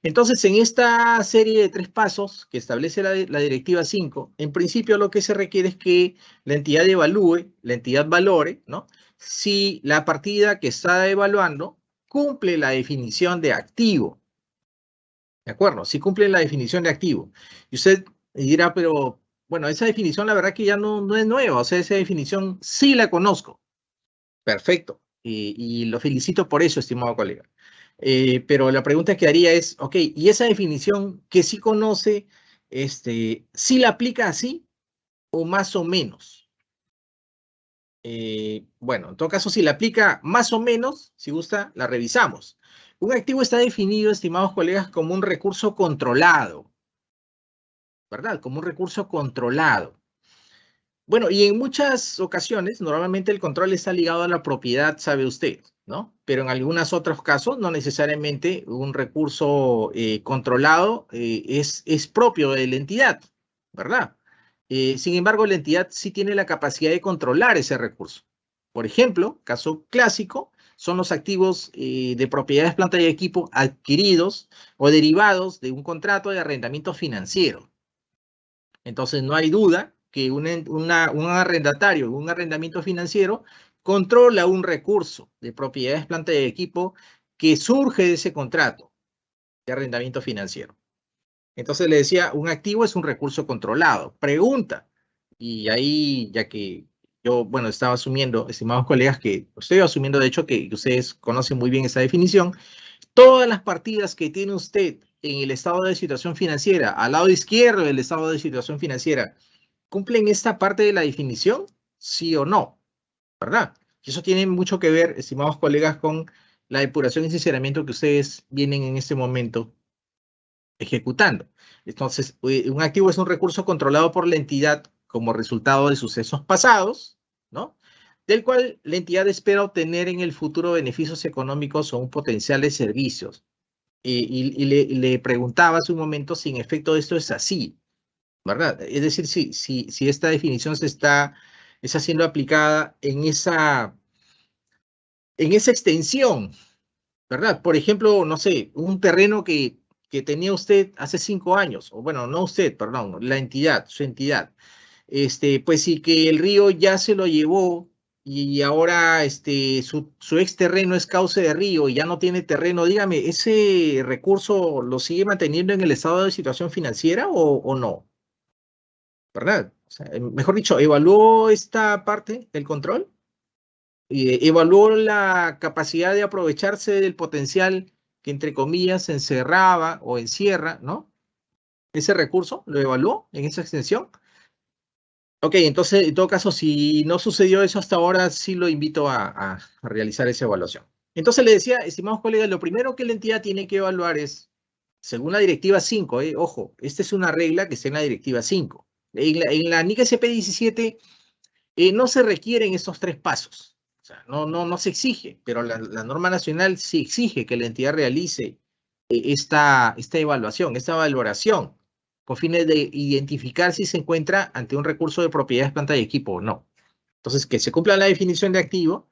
Speaker 2: Entonces, en esta serie de 3 pasos que establece la Directiva 5, en principio lo que se requiere es que la entidad evalúe, la entidad valore, ¿no? Si la partida que está evaluando cumple la definición de activo. ¿De acuerdo? Si cumple la definición de activo. Y usted dirá, pero, bueno, esa definición la verdad que ya no es nueva, o sea, esa definición sí la conozco. Perfecto. Y lo felicito por eso, estimado colega. Pero la pregunta que haría es, ok, ¿y esa definición que sí conoce, sí la aplica así o más o menos? Bueno, en todo caso, si la aplica más o menos, si gusta, la revisamos. Un activo está definido, estimados colegas, como un recurso controlado, ¿verdad? Como un recurso controlado. Bueno, y en muchas ocasiones, normalmente el control está ligado a la propiedad, sabe usted, ¿no? Pero en algunos otros casos, no necesariamente un recurso controlado es propio de la entidad, ¿verdad? Sin embargo, la entidad sí tiene la capacidad de controlar ese recurso. Por ejemplo, caso clásico, son los activos de propiedades, planta y equipo adquiridos o derivados de un contrato de arrendamiento financiero. Entonces, no hay duda que un arrendatario, un arrendamiento financiero, controla un recurso de propiedades, planta y equipo que surge de ese contrato de arrendamiento financiero. Entonces, le decía, un activo es un recurso controlado. Pregunta, y ahí, ya que yo, bueno, estaba asumiendo, estimados colegas, que estoy asumiendo, de hecho, que ustedes conocen muy bien esa definición, todas las partidas que tiene usted en el estado de situación financiera, al lado izquierdo del estado de situación financiera, ¿cumplen esta parte de la definición? ¿Sí o no? ¿Verdad? Y eso tiene mucho que ver, estimados colegas, con la depuración y sinceramiento que ustedes vienen en este momento ejecutando. Entonces, un activo es un recurso controlado por la entidad como resultado de sucesos pasados, ¿no? Del cual la entidad espera obtener en el futuro beneficios económicos o un potencial de servicios. Y le preguntaba hace un momento si en efecto esto es así, ¿verdad? Es decir, si esta definición se está está siendo aplicada en esa extensión, ¿verdad? Por ejemplo, no sé, un terreno que tenía usted hace 5 años, o bueno, no usted, perdón, la entidad, su entidad, pues sí que el río ya se lo llevó y ahora su ex terreno es cauce de río y ya no tiene terreno, dígame, ¿ese recurso lo sigue manteniendo en el estado de situación financiera o no? ¿Verdad? O sea, mejor dicho, ¿evaluó esta parte del control? ¿Evaluó la capacidad de aprovecharse del potencial que, entre comillas, se encerraba o encierra, ¿no? Ese recurso, ¿lo evaluó en esa extensión? Ok, entonces, en todo caso, si no sucedió eso hasta ahora, sí lo invito a realizar esa evaluación. Entonces, le decía, estimados colegas, lo primero que la entidad tiene que evaluar es, según la directiva 5, ojo, esta es una regla que está en la directiva 5. En la NIC SP 17 no se requieren estos 3 pasos. O sea, no se exige, pero la norma nacional sí exige que la entidad realice esta evaluación, esta valoración, con fines de identificar si se encuentra ante un recurso de propiedades, planta y equipo o no. Entonces, que se cumpla la definición de activo.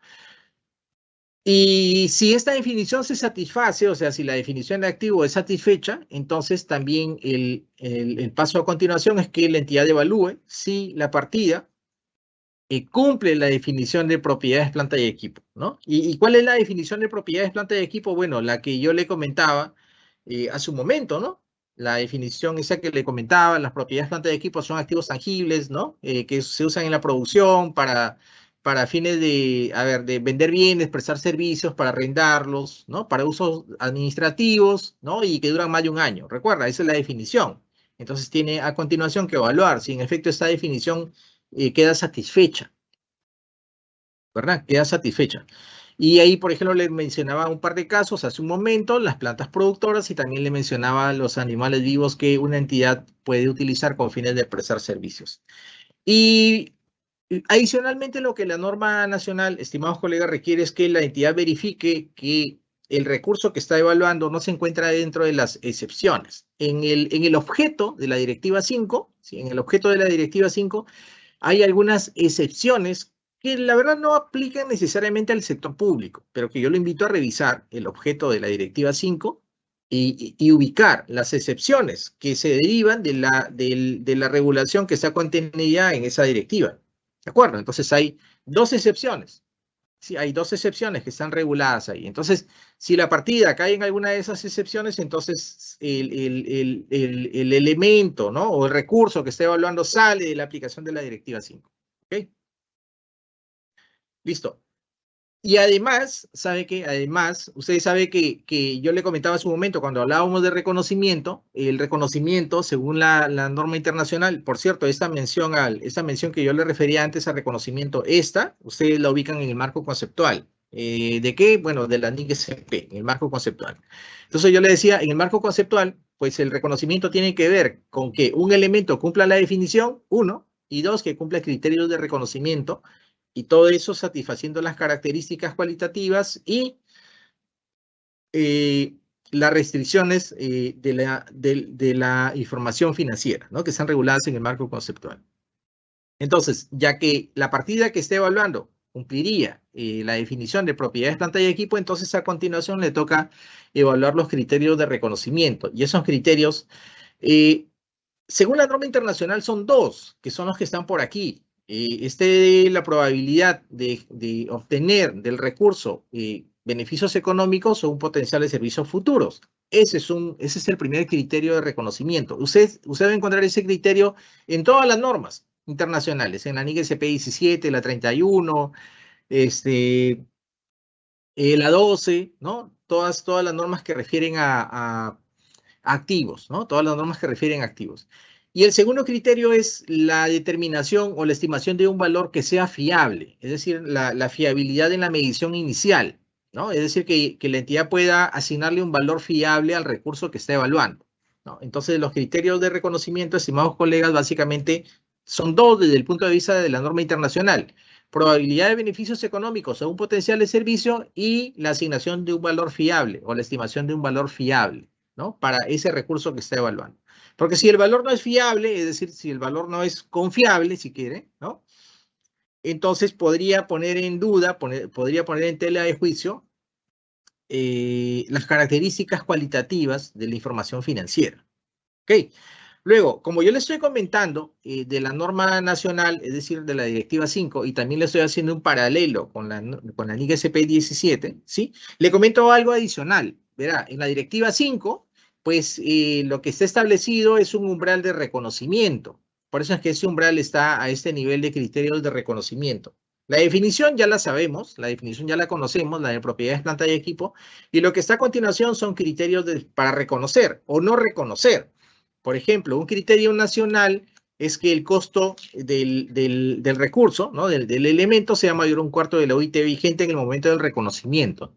Speaker 2: Y si esta definición se satisface, o sea, si la definición de activo es satisfecha, entonces también el paso a continuación es que la entidad evalúe si la partida cumple la definición de propiedades, planta y equipo, ¿no? ¿Y cuál es la definición de propiedades, planta y equipo? Bueno, la que yo le comentaba hace un momento, ¿no? La definición esa que le comentaba, las propiedades, planta y equipo son activos tangibles, ¿no? Que se usan en la producción para fines de vender bienes, prestar servicios, para arrendarlos, ¿no? Para usos administrativos, ¿no? Y que duran más de un año. Recuerda, esa es la definición. Entonces tiene a continuación que evaluar si en efecto esta definición queda satisfecha, ¿verdad? Queda satisfecha. Y ahí, por ejemplo, le mencionaba un par de casos hace un momento, las plantas productoras, y también le mencionaba los animales vivos que una entidad puede utilizar con fines de prestar servicios. Y adicionalmente, lo que la norma nacional, estimados colegas, requiere es que la entidad verifique que el recurso que está evaluando no se encuentra dentro de las excepciones. En el objeto de la Directiva 5, ¿sí? En el objeto de la Directiva 5, hay algunas excepciones que la verdad no aplican necesariamente al sector público, pero que yo lo invito a revisar el objeto de la Directiva 5 y ubicar las excepciones que se derivan de la regulación que está contenida en esa directiva. ¿De acuerdo? Entonces hay 2 excepciones. Sí, hay 2 excepciones que están reguladas ahí. Entonces, si la partida cae en alguna de esas excepciones, entonces el elemento, ¿no? O el recurso que está evaluando sale de la aplicación de la Directiva 5. ¿Ok? Listo. Y además, ¿sabe qué? Además, usted sabe que yo le comentaba hace un momento, cuando hablábamos de reconocimiento, el reconocimiento, según la norma internacional, por cierto, esta mención que yo le refería antes al reconocimiento, ustedes la ubican en el marco conceptual. ¿De qué? Bueno, de la NIC-SP, en el marco conceptual. Entonces yo le decía, en el marco conceptual, pues el reconocimiento tiene que ver con que un elemento cumpla la definición, 1, y 2, que cumpla criterios de reconocimiento, y todo eso satisfaciendo las características cualitativas y las restricciones de la información financiera, ¿no? Que están reguladas en el marco conceptual. Entonces, ya que la partida que esté evaluando cumpliría la definición de propiedades, planta y equipo, entonces a continuación le toca evaluar los criterios de reconocimiento. Y esos criterios, según la norma internacional, son 2, que son los que están por aquí. La probabilidad de obtener del recurso beneficios económicos o un potencial de servicios futuros. Ese es el primer criterio de reconocimiento. Usted va a encontrar ese criterio en todas las normas internacionales, en la NIC SP 17, la 31, la 12, ¿no? Todas las normas que refieren a activos, ¿no? Todas las normas que refieren a activos. Y el segundo criterio es la determinación o la estimación de un valor que sea fiable, es decir, la fiabilidad en la medición inicial, ¿no? Es decir, que la entidad pueda asignarle un valor fiable al recurso que está evaluando, ¿no? Entonces, los criterios de reconocimiento, estimados colegas, básicamente son 2 desde el punto de vista de la norma internacional: probabilidad de beneficios económicos o un potencial de servicio y la asignación de un valor fiable o la estimación de un valor fiable, ¿no? Para ese recurso que está evaluando. Porque si el valor no es fiable, es decir, si el valor no es confiable, si quiere, ¿no? entonces podría poner en duda, podría poner en tela de juicio las características cualitativas de la información financiera. ¿Ok? Luego, como yo le estoy comentando de la norma nacional, es decir, de la Directiva 5, y también le estoy haciendo un paralelo con la NIC SP 17, ¿sí? Le comento algo adicional. Verá, en la Directiva 5, pues lo que está establecido es un umbral de reconocimiento. Por eso es que ese umbral está a este nivel de criterios de reconocimiento. La definición ya la sabemos, la definición ya la conocemos, la de propiedades, planta y equipo, y lo que está a continuación son criterios para reconocer o no reconocer. Por ejemplo, un criterio nacional es que el costo del recurso, ¿no? del elemento, sea mayor a un cuarto de la UIT vigente en el momento del reconocimiento.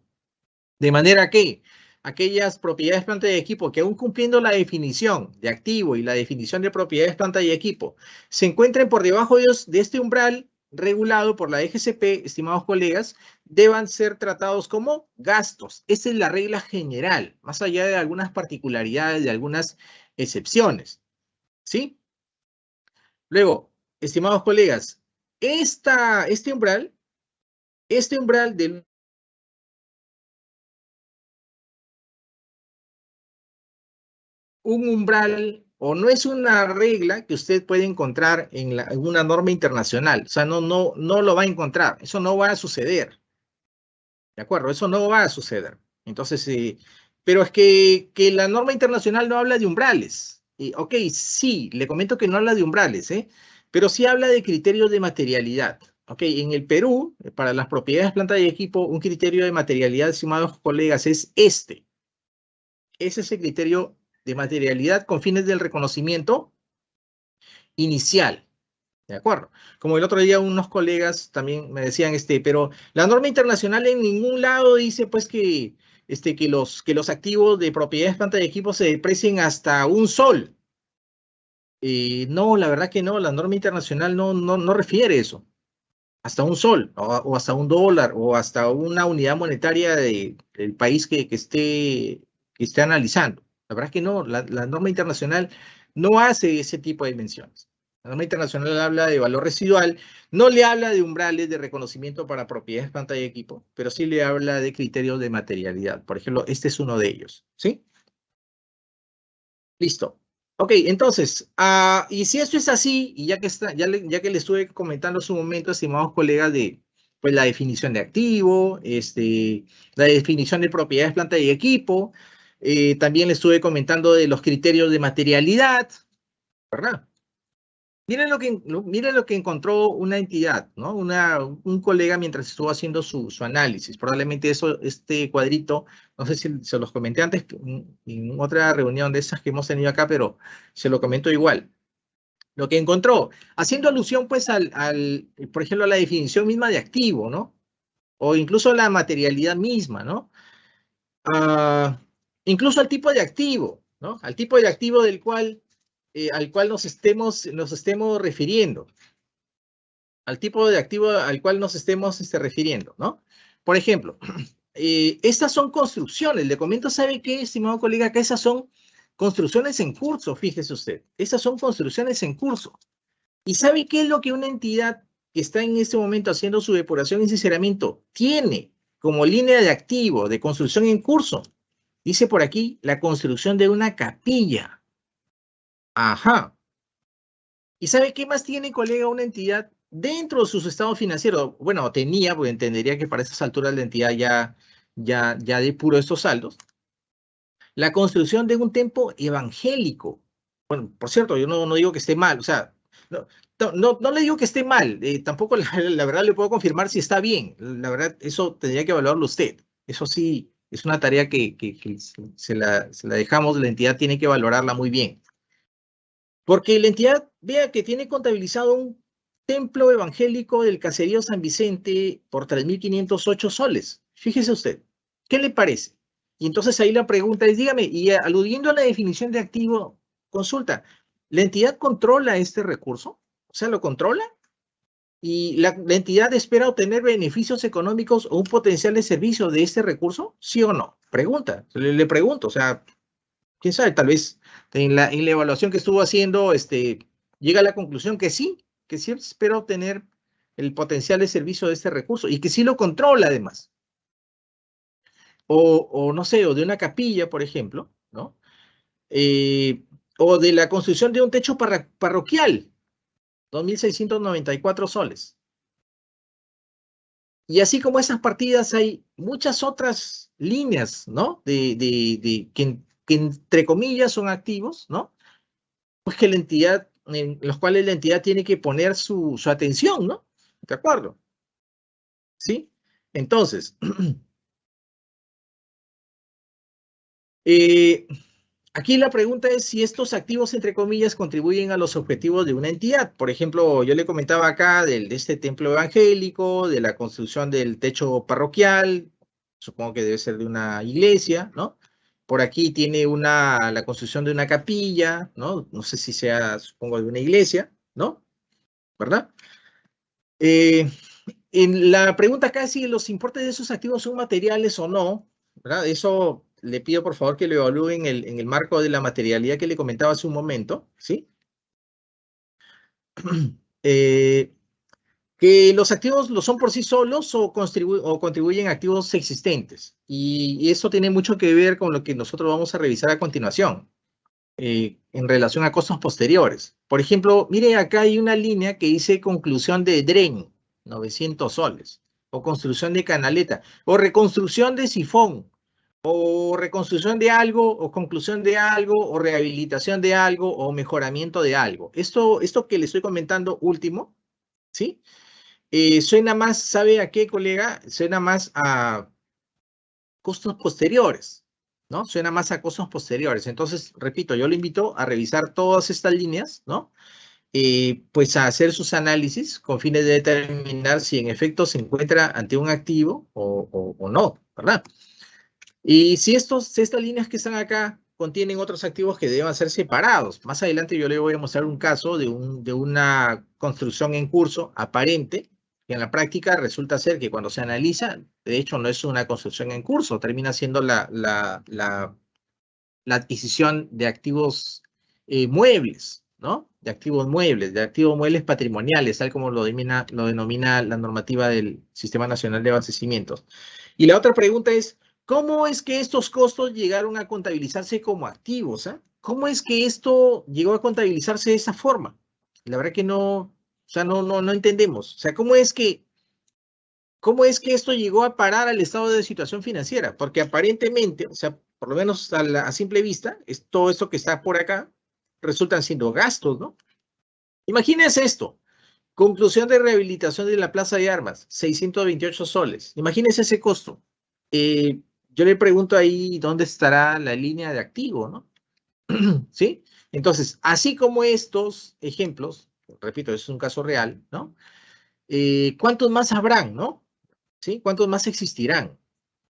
Speaker 2: De manera que aquellas propiedades, planta y equipo que aún cumpliendo la definición de activo y la definición de propiedades, planta y equipo, se encuentren por debajo de este umbral regulado por la DGCP, estimados colegas, deban ser tratados como gastos. Esa es la regla general, más allá de algunas particularidades, de algunas excepciones, ¿sí? Luego, estimados colegas, este umbral del un umbral o no es una regla que usted puede encontrar en una norma internacional, o sea, no lo va a encontrar, eso no va a suceder, ¿de acuerdo? Eso no va a suceder. Entonces, pero es que la norma internacional no habla de umbrales. Ok, sí, le comento que no habla de umbrales, pero sí habla de criterios de materialidad. Ok, en el Perú, para las propiedades, planta y equipo, un criterio de materialidad, estimados colegas, es este. Ese es el criterio de materialidad con fines del reconocimiento inicial. ¿De acuerdo? Como el otro día unos colegas también me decían, pero la norma internacional en ningún lado dice pues que los activos de propiedades, planta y equipo se deprecien hasta un sol. No, la verdad que no, la norma internacional no refiere eso. Hasta un sol, o hasta un dólar, o hasta una unidad monetaria del país que esté analizando. La verdad que no, la norma internacional no hace ese tipo de menciones. La norma internacional habla de valor residual, no le habla de umbrales de reconocimiento para propiedades, planta y equipo, pero sí le habla de criterios de materialidad. Por ejemplo, este es uno de ellos, ¿sí? Listo. Ok, entonces, y si esto es así, y ya que le estuve comentando hace un momento, estimados colegas, de pues, la definición de activo, la definición de propiedades, planta y equipo, también le estuve comentando de los criterios de materialidad, ¿verdad? Miren lo que encontró una entidad, ¿no? Un colega mientras estuvo haciendo su análisis. Probablemente este cuadrito, no sé si se los comenté antes en otra reunión de esas que hemos tenido acá, pero se lo comento igual. Lo que encontró, haciendo alusión pues por ejemplo, a la definición misma de activo, ¿no? O incluso la materialidad misma, ¿no? Incluso al tipo de activo, ¿no? Al tipo de activo al cual nos estemos refiriendo. Al tipo de activo al cual nos estemos refiriendo, ¿no? Por ejemplo, estas son construcciones. Le comento, ¿sabe qué, estimado colega? Que esas son construcciones en curso, fíjese usted. Estas son construcciones en curso. ¿Y sabe qué es lo que una entidad que está en este momento haciendo su depuración y sinceramiento tiene como línea de activo de construcción en curso? Dice por aquí, la construcción de una capilla. Ajá. ¿Y sabe qué más tiene, colega, una entidad dentro de sus estados financieros? Bueno, tenía, porque entendería que para esas alturas la entidad ya depuró estos saldos. La construcción de un templo evangélico. Bueno, por cierto, yo no digo que esté mal, o sea, no le digo que esté mal, tampoco la verdad le puedo confirmar si está bien. La verdad, eso tendría que evaluarlo usted. Eso sí, es una tarea que se la dejamos, la entidad tiene que valorarla muy bien. Porque la entidad vea que tiene contabilizado un templo evangélico del caserío San Vicente por 3.508 soles. Fíjese usted, ¿qué le parece? Y entonces ahí la pregunta es, dígame, y aludiendo a la definición de activo, consulta, ¿la entidad controla este recurso? O sea, ¿lo controla? ¿Y la entidad espera obtener beneficios económicos o un potencial de servicio de este recurso? ¿Sí o no? Pregunta, le pregunto, o sea, quién sabe, tal vez en la evaluación que estuvo haciendo, llega a la conclusión que sí espera obtener el potencial de servicio de este recurso y que sí lo controla además. O no sé, o de una capilla, por ejemplo, ¿no? O de la construcción de un techo parroquial, 2.694 soles. Y así como esas partidas hay muchas otras líneas, ¿no? Que entre comillas son activos, ¿no? Pues que la entidad, en los cuales la entidad tiene que poner su atención, ¿no? ¿De acuerdo? ¿Sí? Entonces, aquí la pregunta es si estos activos, entre comillas, contribuyen a los objetivos de una entidad. Por ejemplo, yo le comentaba acá de este templo evangélico, de la construcción del techo parroquial, supongo que debe ser de una iglesia, ¿no? Por aquí tiene la construcción de una capilla, ¿no? No sé si sea, supongo, de una iglesia, ¿no? ¿Verdad? En la pregunta acá es si los importes de esos activos son materiales o no, ¿verdad? Eso le pido por favor que lo evalúen en el marco de la materialidad que le comentaba hace un momento, ¿sí? Que los activos lo son por sí solos o contribuyen a activos existentes. Y eso tiene mucho que ver con lo que nosotros vamos a revisar a continuación, en relación a costos posteriores. Por ejemplo, mire, acá hay una línea que dice conclusión de dren, 900 soles, o construcción de canaleta, o reconstrucción de sifón, o reconstrucción de algo, o conclusión de algo, o rehabilitación de algo, o mejoramiento de algo. Esto que le estoy comentando último, ¿sí? Suena más, ¿sabe a qué, colega? Suena más a costos posteriores, ¿no? Suena más a costos posteriores. Entonces, repito, yo lo invito a revisar todas estas líneas, ¿no? Pues a hacer sus análisis con fines de determinar si en efecto se encuentra ante un activo o no, ¿verdad? Y si estas líneas que están acá contienen otros activos que deben ser separados. Más adelante yo le voy a mostrar un caso de una construcción en curso aparente, que en la práctica resulta ser que cuando se analiza, de hecho no es una construcción en curso, termina siendo la adquisición de activos muebles, ¿no? De activos muebles patrimoniales, tal como lo denomina la normativa del Sistema Nacional de Abastecimientos. Y la otra pregunta es, ¿cómo es que estos costos llegaron a contabilizarse como activos? ¿Cómo es que esto llegó a contabilizarse de esa forma? La verdad que no, o sea, no entendemos. O sea, ¿cómo es que esto llegó a parar al estado de situación financiera? Porque aparentemente, o sea, por lo menos a simple vista, todo esto que está por acá resultan siendo gastos, ¿no? Imagínense esto. Conclusión de rehabilitación de la Plaza de Armas, 628 soles. Imagínense ese costo. Yo le pregunto ahí dónde estará la línea de activo, ¿no? ¿Sí? Entonces, así como estos ejemplos, repito, es un caso real, ¿no? ¿Cuántos más habrán, no? ¿Sí? ¿Cuántos más existirán?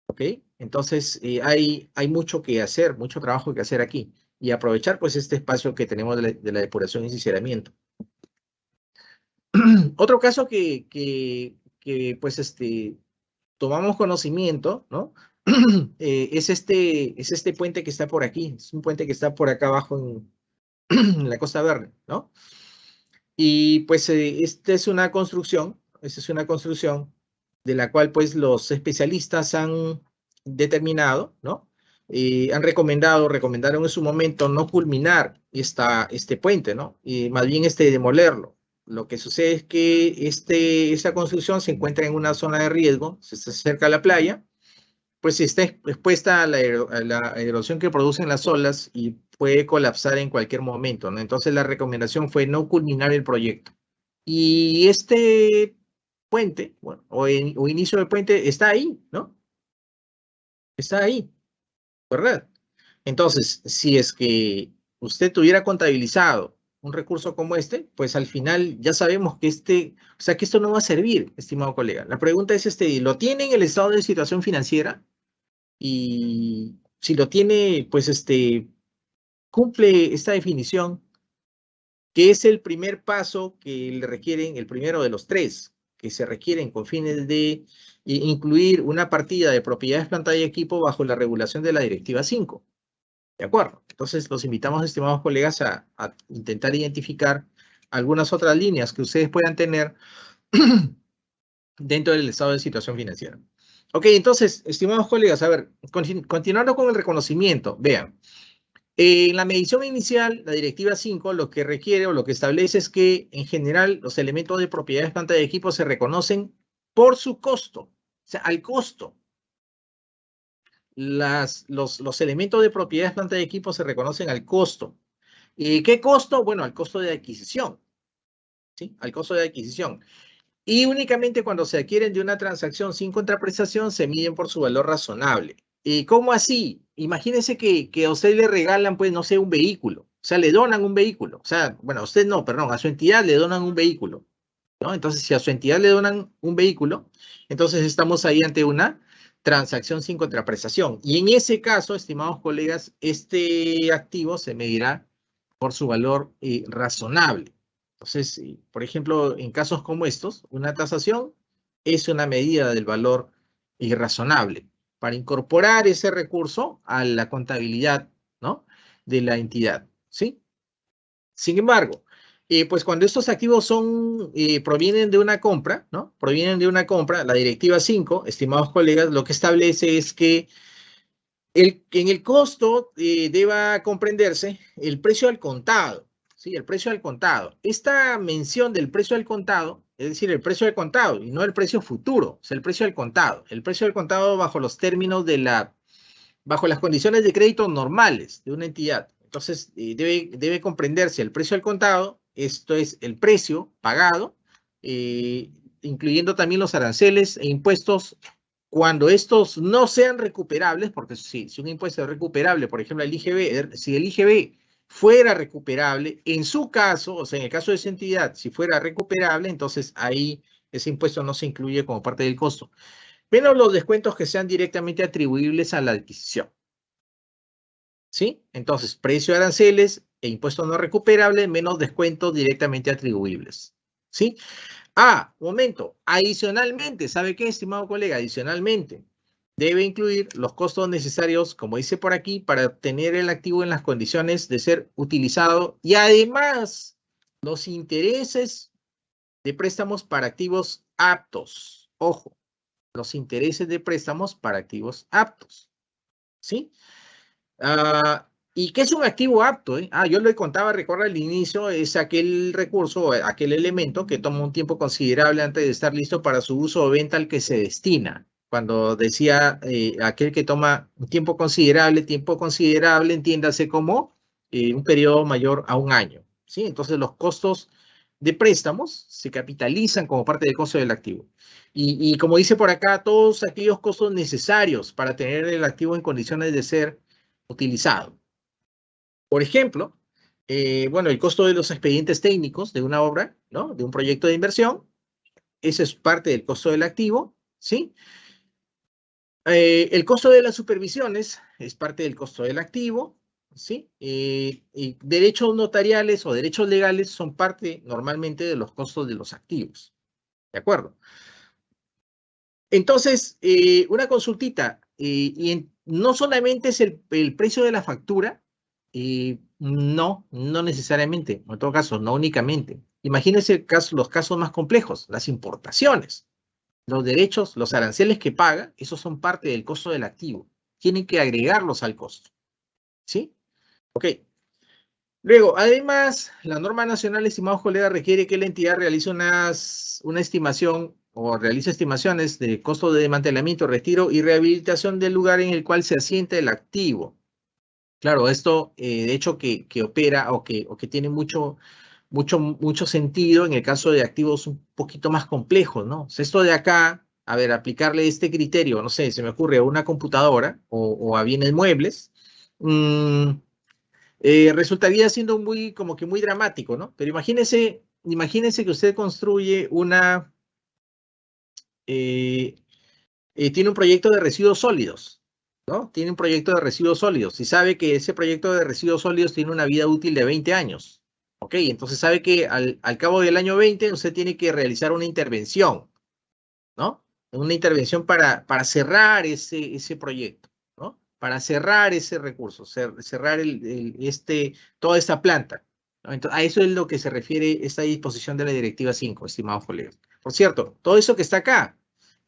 Speaker 2: ¿Ok? Entonces, hay mucho que hacer, mucho trabajo que hacer aquí y aprovechar pues este espacio que tenemos de la depuración y sinceramiento. Otro caso que pues tomamos conocimiento, ¿no? Es este puente que está por aquí, es un puente que está por acá abajo en la Costa Verde, ¿no? Y pues esta es una construcción de la cual pues los especialistas han determinado, ¿no? Recomendaron en su momento no culminar este puente, ¿no? Y más bien demolerlo. Lo que sucede es que esta construcción se encuentra en una zona de riesgo, se está cerca de la playa, pues está expuesta a la erosión que producen las olas y puede colapsar en cualquier momento, ¿no? Entonces la recomendación fue no culminar el proyecto. Y este puente, bueno, o inicio del puente está ahí, ¿no? Está ahí, ¿verdad? Entonces, si es que usted tuviera contabilizado un recurso como pues al final ya sabemos que o sea, que esto no va a servir, estimado colega. La pregunta es, ¿lo tiene en el estado de situación financiera? Y si lo tiene, pues cumple esta definición, que es el primer paso que le requieren, el primero de los tres, que se requieren con fines de incluir una partida de propiedades, planta y equipo bajo la regulación de la Directiva 5. ¿De acuerdo? Entonces, los invitamos, estimados colegas, a intentar identificar algunas otras líneas que ustedes puedan tener dentro del estado de situación financiera. Ok, entonces, estimados colegas, a ver, continuando con el reconocimiento, vean, en la medición inicial, la directiva 5 lo que requiere o lo que establece es que, en general, los elementos de propiedades, planta de equipo se reconocen por su costo, o sea, al costo. Los elementos de propiedades, planta de equipo se reconocen al costo. ¿Y qué costo? Bueno, al costo de adquisición, ¿sí? Al costo de adquisición. Y únicamente cuando se adquieren de una transacción sin contraprestación se miden por su valor razonable. ¿Y cómo así? Imagínense que a usted le regalan, pues, no sé, un vehículo. O sea, le donan un vehículo. O sea, bueno, a usted no, perdón, a su entidad le donan un vehículo, ¿no? Entonces, si a su entidad le donan un vehículo, entonces estamos ahí ante una transacción sin contraprestación. Y en ese caso, estimados colegas, este activo se medirá por su valor razonable. Entonces, por ejemplo, en casos como estos, una tasación es una medida del valor razonable para incorporar ese recurso a la contabilidad, ¿no?, de la entidad, ¿sí? Sin embargo, pues cuando estos activos provienen de una compra, ¿no? Provienen de una compra, la directiva 5, estimados colegas, lo que establece es que en el costo deba comprenderse el precio al contado, ¿sí? El precio al contado. Esta mención del precio al contado, es decir, el precio al contado y no el precio futuro, o sea, el precio al contado. El precio al contado bajo los términos bajo las condiciones de crédito normales de una entidad. Entonces, debe comprenderse el precio al contado, esto es el precio pagado, incluyendo también los aranceles e impuestos cuando estos no sean recuperables, porque si un impuesto es recuperable, por ejemplo, el IGB, si el IGB fuera recuperable, en su caso, o sea, en el caso de esa entidad, si fuera recuperable, entonces ahí ese impuesto no se incluye como parte del costo. Menos los descuentos que sean directamente atribuibles a la adquisición. ¿Sí? Entonces, precio de aranceles e impuesto no recuperable, menos descuentos directamente atribuibles. ¿Sí? Momento. Adicionalmente, ¿sabe qué, estimado colega? Adicionalmente, debe incluir los costos necesarios, como dice por aquí, para obtener el activo en las condiciones de ser utilizado y además los intereses de préstamos para activos aptos. Ojo, los intereses de préstamos para activos aptos. ¿Sí? ¿Y qué es un activo apto? Yo le contaba, recuerda al inicio, es aquel recurso, aquel elemento que toma un tiempo considerable antes de estar listo para su uso o venta al que se destina. Cuando decía aquel que toma un tiempo considerable, entiéndase como un periodo mayor a un año. ¿Sí? Entonces los costos de préstamos se capitalizan como parte del costo del activo. Y como dice por acá, todos aquellos costos necesarios para tener el activo en condiciones de ser utilizado. Por ejemplo, bueno, el costo de los expedientes técnicos de una obra, ¿no?, de un proyecto de inversión, ese es parte del costo del activo, ¿sí? El costo de las supervisiones es parte del costo del activo, ¿sí? Y derechos notariales o derechos legales son parte normalmente de los costos de los activos, ¿de acuerdo? Entonces, una consultita, no solamente es el precio de la factura, no necesariamente, en todo caso, no únicamente. Imagínense los casos más complejos, las importaciones, los derechos, los aranceles que paga, esos son parte del costo del activo. Tienen que agregarlos al costo, ¿sí? Ok. Luego, además, la norma nacional, estimados colegas, requiere que la entidad realice una estimación o realice estimaciones de costo de desmantelamiento, retiro y rehabilitación del lugar en el cual se asienta el activo. Claro, esto de hecho que opera o que tiene mucho sentido en el caso de activos un poquito más complejos, ¿no? O sea, esto de acá, a ver, aplicarle este criterio, no sé, se me ocurre a una computadora o a bienes muebles, resultaría siendo como que muy dramático, ¿no? Pero imagínese que usted construye tiene un proyecto de residuos sólidos, ¿no? Tiene un proyecto de residuos sólidos y sabe que ese proyecto de residuos sólidos tiene una vida útil de 20 años. ¿Ok? Entonces sabe que al cabo del año 20 usted tiene que realizar una intervención, ¿no? Una intervención para cerrar ese proyecto, ¿no? Para cerrar ese recurso, cerrar toda esta planta. ¿no? Entonces, a eso es lo que se refiere esta disposición de la Directiva 5, estimados colegas. Por cierto, todo eso que está acá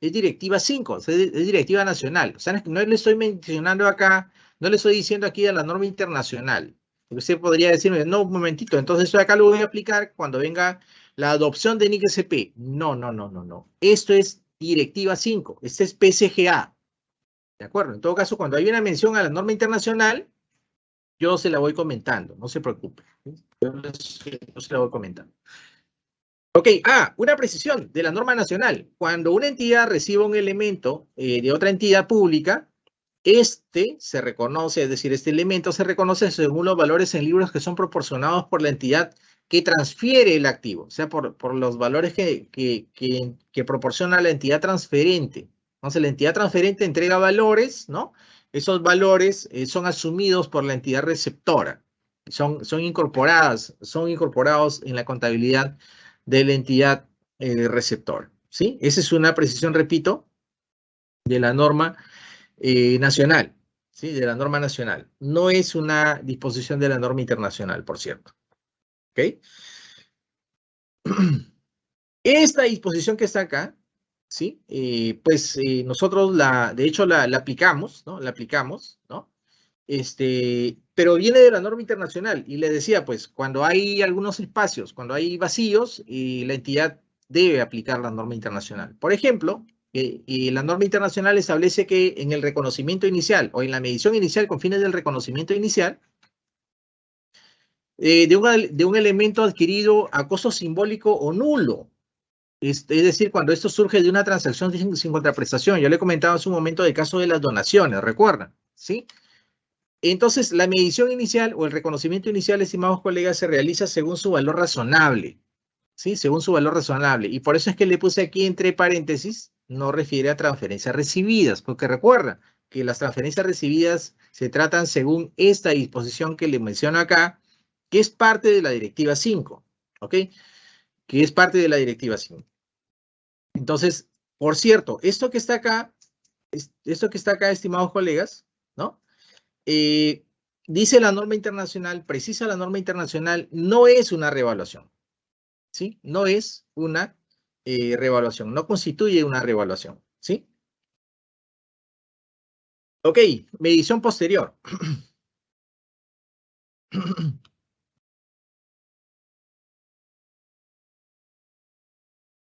Speaker 2: es Directiva 5, es Directiva Nacional. O sea, no le estoy mencionando acá, no le estoy diciendo aquí a la norma internacional. Usted podría decirme, no, un momentito, entonces esto acá lo voy a aplicar cuando venga la adopción de NIC-SP. No, no, no, no, no. Esto es Directiva 5, este es PCGA. ¿De acuerdo? En todo caso, cuando hay una mención a la norma internacional, yo se la voy comentando, no se preocupe. Yo se la voy comentando. Ok, una precisión de la norma nacional. Cuando una entidad recibe un elemento de otra entidad pública, este se reconoce, es decir, este elemento se reconoce según los valores en libros que son proporcionados por la entidad que transfiere el activo, o sea, por los valores que proporciona la entidad transferente. Entonces, la entidad transferente entrega valores, ¿no? Esos valores son asumidos por la entidad receptora, son incorporados en la contabilidad de la entidad receptora, ¿sí? Esa es una precisión, repito, de la norma nacional, ¿sí? De la norma nacional. No es una disposición de la norma internacional, por cierto. ¿Ok? Esta disposición que está acá, ¿sí? Pues nosotros de hecho la aplicamos, ¿no? La aplicamos, ¿no? Pero viene de la norma internacional y le decía, pues, cuando hay algunos espacios, cuando hay vacíos, la entidad debe aplicar la norma internacional. Por ejemplo, la norma internacional establece que en el reconocimiento inicial o en la medición inicial con fines del reconocimiento inicial, de un elemento adquirido a costo simbólico o nulo, es decir, cuando esto surge de una transacción sin contraprestación. Yo le comentaba hace un momento del caso de las donaciones, ¿recuerdan? ¿Sí? Entonces, la medición inicial o el reconocimiento inicial, estimados colegas, se realiza según su valor razonable, ¿sí? Según su valor razonable. Y por eso es que le puse aquí entre paréntesis, no refiere a transferencias recibidas, porque recuerda que las transferencias recibidas se tratan según esta disposición que le menciono acá, que es parte de la Directiva 5, ¿ok? Que es parte de la Directiva 5. Entonces, por cierto, esto que está acá, estimados colegas, ¿no? Dice la norma internacional, precisa la norma internacional, no es una revaluación, ¿sí? No es una revaluación, no constituye una revaluación, ¿sí? Ok, medición posterior.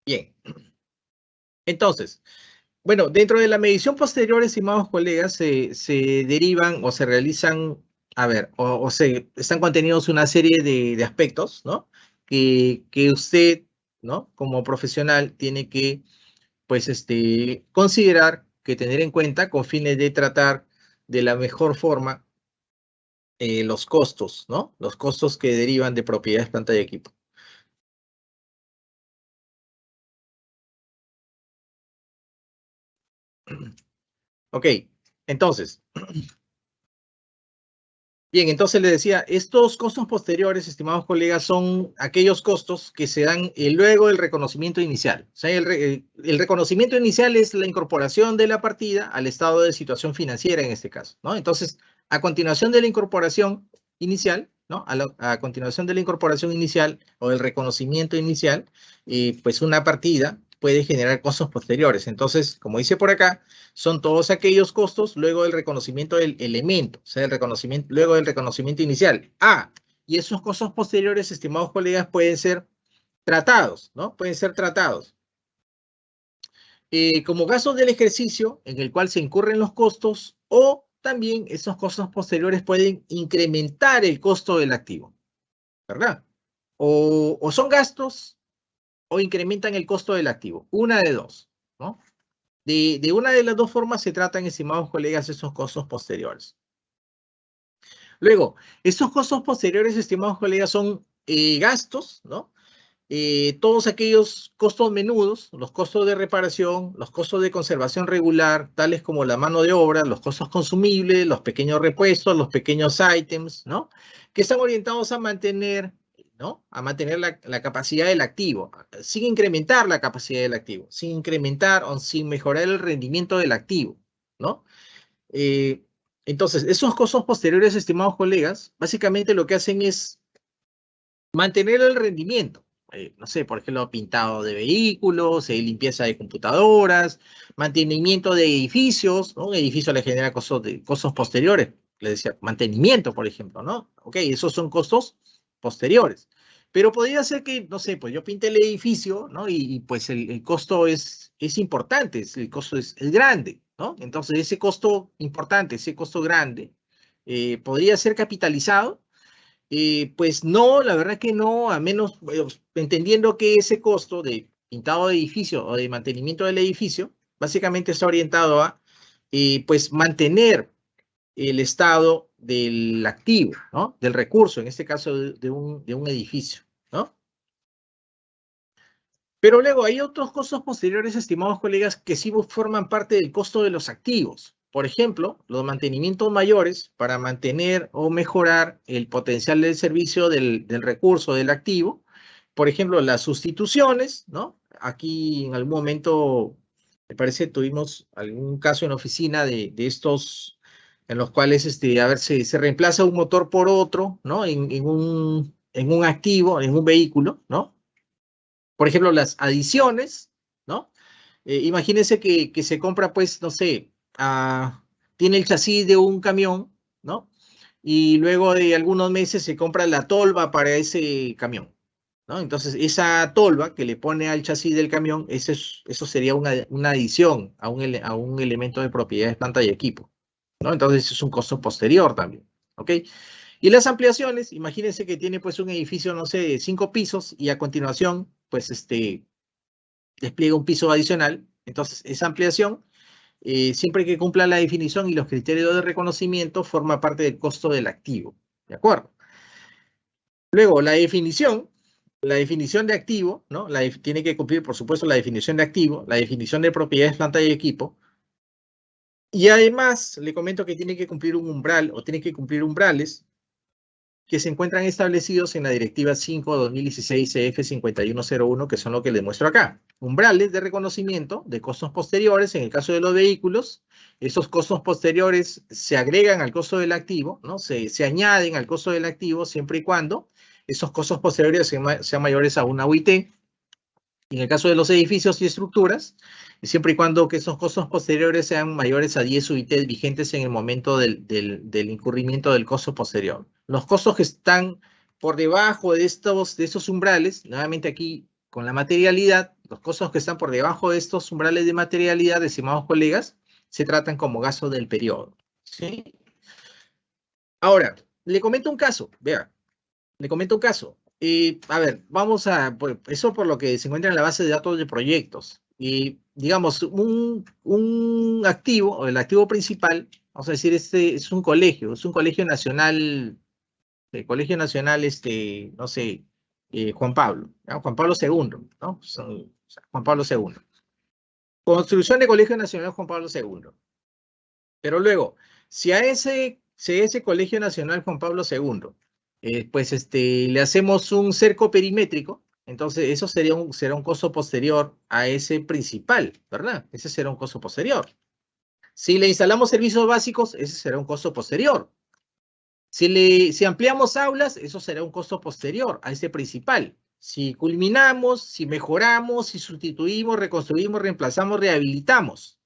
Speaker 2: Bien. Entonces, bueno, dentro de la medición posterior, estimados colegas, se derivan o se realizan, a ver, están contenidos una serie de aspectos, ¿no? Que usted, ¿no? Como profesional tiene que, pues, considerar, que tener en cuenta con fines de tratar de la mejor forma los costos, ¿no? Los costos que derivan de propiedades, planta y equipo. Ok, entonces, bien, entonces le decía, estos costos posteriores, estimados colegas, son aquellos costos que se dan luego del reconocimiento inicial. O sea, el reconocimiento inicial es la incorporación de la partida al estado de situación financiera en este caso, ¿no? Entonces, a continuación de la incorporación inicial, ¿no? A continuación de la incorporación inicial o del reconocimiento inicial, pues una partida puede generar costos posteriores. Entonces, como dice por acá, son todos aquellos costos luego del reconocimiento del elemento, o sea, luego del reconocimiento inicial. Y esos costos posteriores, estimados colegas, pueden ser tratados, ¿no? Pueden ser tratados como gastos del ejercicio en el cual se incurren los costos, o también esos costos posteriores pueden incrementar el costo del activo, ¿verdad? O son gastos o incrementan el costo del activo, una de dos, ¿no? De una de las dos formas se tratan, estimados colegas, esos costos posteriores. Luego, estos costos posteriores, estimados colegas, son gastos, ¿no? Todos aquellos costos menudos, los costos de reparación, los costos de conservación regular, tales como la mano de obra, los costos consumibles, los pequeños repuestos, los pequeños ítems, ¿no? Que están orientados a mantener, ¿no? A mantener la capacidad del activo, sin incrementar la capacidad del activo, sin incrementar o sin mejorar el rendimiento del activo, ¿no? Entonces, esos costos posteriores, estimados colegas, básicamente lo que hacen es Mantener el rendimiento. No sé, por ejemplo, pintado de vehículos, limpieza de computadoras, mantenimiento de edificios, ¿no? Un edificio le genera costos posteriores. Le decía, mantenimiento, por ejemplo, ¿no? Ok, esos son costos posteriores. Pero podría ser que, no sé, pues yo pinte el edificio, ¿no? Pues el costo es importante, el costo es grande, ¿no? Entonces ese costo importante, ese costo grande, podría ser capitalizado. Pues no, la verdad que no, a menos entendiendo que ese costo de pintado de edificio o de mantenimiento del edificio básicamente está orientado a pues mantener el estado del activo, ¿no? Del recurso, en este caso de un edificio, ¿no? Pero luego hay otros costos posteriores, estimados colegas, que sí forman parte del costo de los activos. Por ejemplo, los mantenimientos mayores para mantener o mejorar el potencial del servicio del recurso, del activo. Por ejemplo, las sustituciones, ¿no? Aquí en algún momento, me parece, tuvimos algún caso en la oficina de estos en los cuales, a ver, se reemplaza un motor por otro, ¿no? En un activo, en un vehículo, ¿no? Por ejemplo, las adiciones, ¿no? Imagínense que se compra, pues, no sé, tiene el chasis de un camión, ¿no? Y luego de algunos meses se compra la tolva para ese camión, ¿no? Entonces, esa tolva que le pone al chasis del camión, eso sería una adición a a un elemento de propiedades, planta y equipo, ¿no? Entonces, es un costo posterior también, ¿ok? Y las ampliaciones, imagínense que tiene pues un edificio, no sé, de 5 pisos y a continuación, pues despliega un piso adicional. Entonces, esa ampliación, siempre que cumpla la definición y los criterios de reconocimiento, forma parte del costo del activo. ¿De acuerdo? Luego, la definición de activo, ¿no? Tiene que cumplir, por supuesto, la definición de activo, la definición de propiedades, planta y equipo. Y además, le comento que tiene que cumplir un umbral o tiene que cumplir umbrales que se encuentran establecidos en la Directiva 5/2016-CF5101, que son lo que les muestro acá. Umbrales de reconocimiento de costos posteriores en el caso de los vehículos. Esos costos posteriores se agregan al costo del activo, ¿no? Se añaden al costo del activo siempre y cuando esos costos posteriores sean mayores a una UIT. Y en el caso de los edificios y estructuras, siempre y cuando que esos costos posteriores sean mayores a 10 UIT vigentes en el momento del incurrimiento del costo posterior. Los costos que están por debajo de estos umbrales, nuevamente aquí con la materialidad, los costos que están por debajo de estos umbrales de materialidad, estimados colegas, se tratan como gasto del periodo, ¿sí? Ahora, le comento un caso, vea. Le comento un caso. A ver, vamos a, eso por lo que se encuentra en la base de datos de proyectos. Y digamos, un activo, o el activo principal, vamos a decir, este es un colegio nacional, no sé, Juan Pablo, ¿no? Juan Pablo II, ¿no? Juan Pablo II. Construcción de Colegio Nacional Juan Pablo II. Pero luego, si a ese Colegio Nacional Juan Pablo II, pues le hacemos un cerco perimétrico, entonces eso será un costo posterior a ese principal, ¿verdad? Ese será un costo posterior. Si le instalamos servicios básicos, ese será un costo posterior. Si ampliamos aulas, eso será un costo posterior a ese principal. Si culminamos, si mejoramos, si sustituimos, reconstruimos, reemplazamos, rehabilitamos.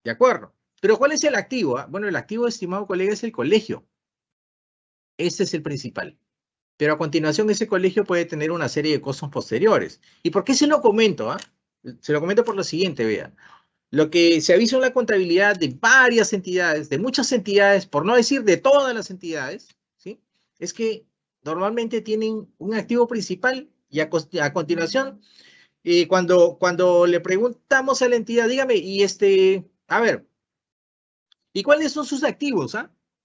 Speaker 2: ¿De acuerdo? Pero ¿cuál es el activo? Bueno, el activo, estimado colega, es el colegio. Ese es el principal. Pero a continuación ese colegio puede tener una serie de costos posteriores. ¿Y por qué se lo comento? Se lo comento por lo siguiente, vea. Lo que se avisa en la contabilidad de varias entidades, de muchas entidades, por no decir de todas las entidades, ¿sí? Es que normalmente tienen un activo principal y a continuación, cuando le preguntamos a la entidad, dígame, a ver, ¿y cuáles son sus activos?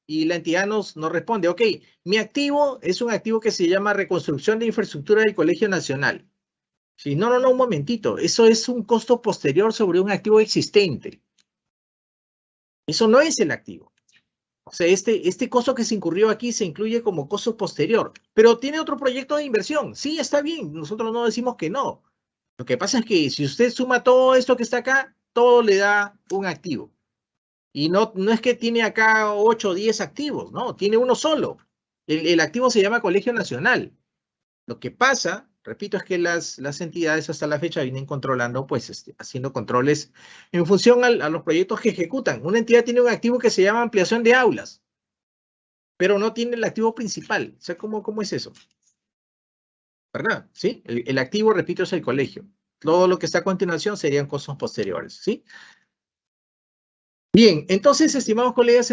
Speaker 2: Y la entidad nos responde, ok, mi activo es un activo que se llama reconstrucción de infraestructura del Colegio Nacional. Sí, no, un momentito, eso es un costo posterior sobre un activo existente. Eso no es el activo. O sea, este costo que se incurrió aquí se incluye como costo posterior, pero tiene otro proyecto de inversión. Sí, está bien, nosotros no decimos que no. Lo que pasa es que si usted suma todo esto que está acá, todo le da un activo. Y no es que tiene acá 8 o 10 activos, no, tiene uno solo. El activo se llama Colegio Nacional. Lo que pasa, repito, es que las entidades hasta la fecha vienen controlando, pues, haciendo controles en función a los proyectos que ejecutan. Una entidad tiene un activo que se llama ampliación de aulas, pero no tiene el activo principal. O sea, ¿cómo es eso? ¿Verdad? ¿Sí? El activo, repito, es el colegio. Todo lo que está a continuación serían costos posteriores, ¿sí? Bien, entonces, estimados colegas,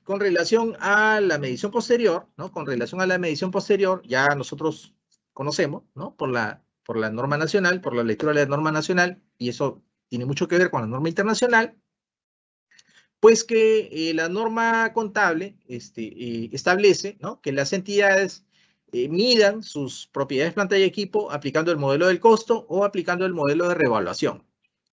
Speaker 2: con relación a la medición posterior, ¿no? Con relación a la medición posterior, ya nosotros conocemos, ¿no? Por la norma nacional, por la lectura de la norma nacional, y eso tiene mucho que ver con la norma internacional, pues que la norma contable establece, ¿no? Que las entidades midan sus propiedades, planta y equipo aplicando el modelo del costo o aplicando el modelo de revaluación.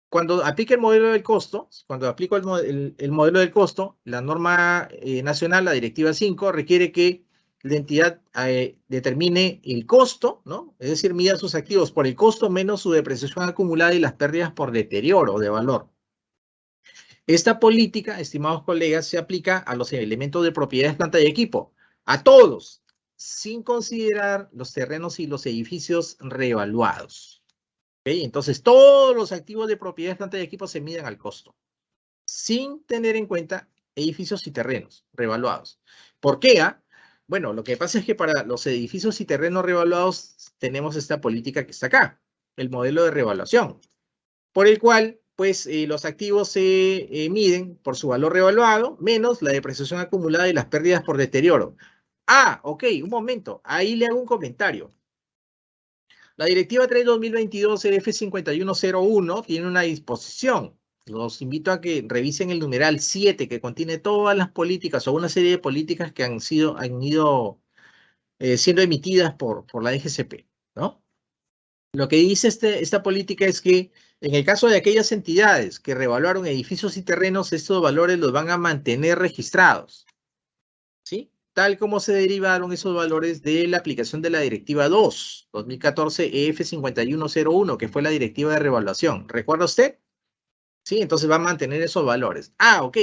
Speaker 2: Cuando aplique el modelo del costo, cuando aplico el modelo del costo, la norma nacional, la directiva 5, requiere que la entidad determine el costo, ¿no? Es decir, mida sus activos por el costo menos su depreciación acumulada y las pérdidas por deterioro de valor. Esta política, estimados colegas, se aplica a los elementos de propiedades, planta y equipo, a todos, sin considerar los terrenos y los edificios reevaluados. ¿Okay? Entonces, todos los activos de propiedades, planta y equipo se miden al costo, sin tener en cuenta edificios y terrenos reevaluados. ¿Por qué? Bueno, lo que pasa es que para los edificios y terrenos reevaluados tenemos esta política que está acá, el modelo de reevaluación, por el cual pues los activos se miden por su valor revaluado menos la depreciación acumulada y las pérdidas por deterioro. Ok, un momento, ahí le hago un comentario. La Directiva 3/2022 F5101 tiene una disposición. Los invito a que revisen el numeral 7 que contiene todas las políticas o una serie de políticas que han ido siendo emitidas por la DGCP, ¿no? Lo que dice esta política es que en el caso de aquellas entidades que revaluaron edificios y terrenos, estos valores los van a mantener registrados, ¿sí? Tal como se derivaron esos valores de la aplicación de la Directiva 2, 2014 EF5101, que fue la Directiva de Revaluación. ¿Recuerda usted? Sí, entonces va a mantener esos valores. Ok.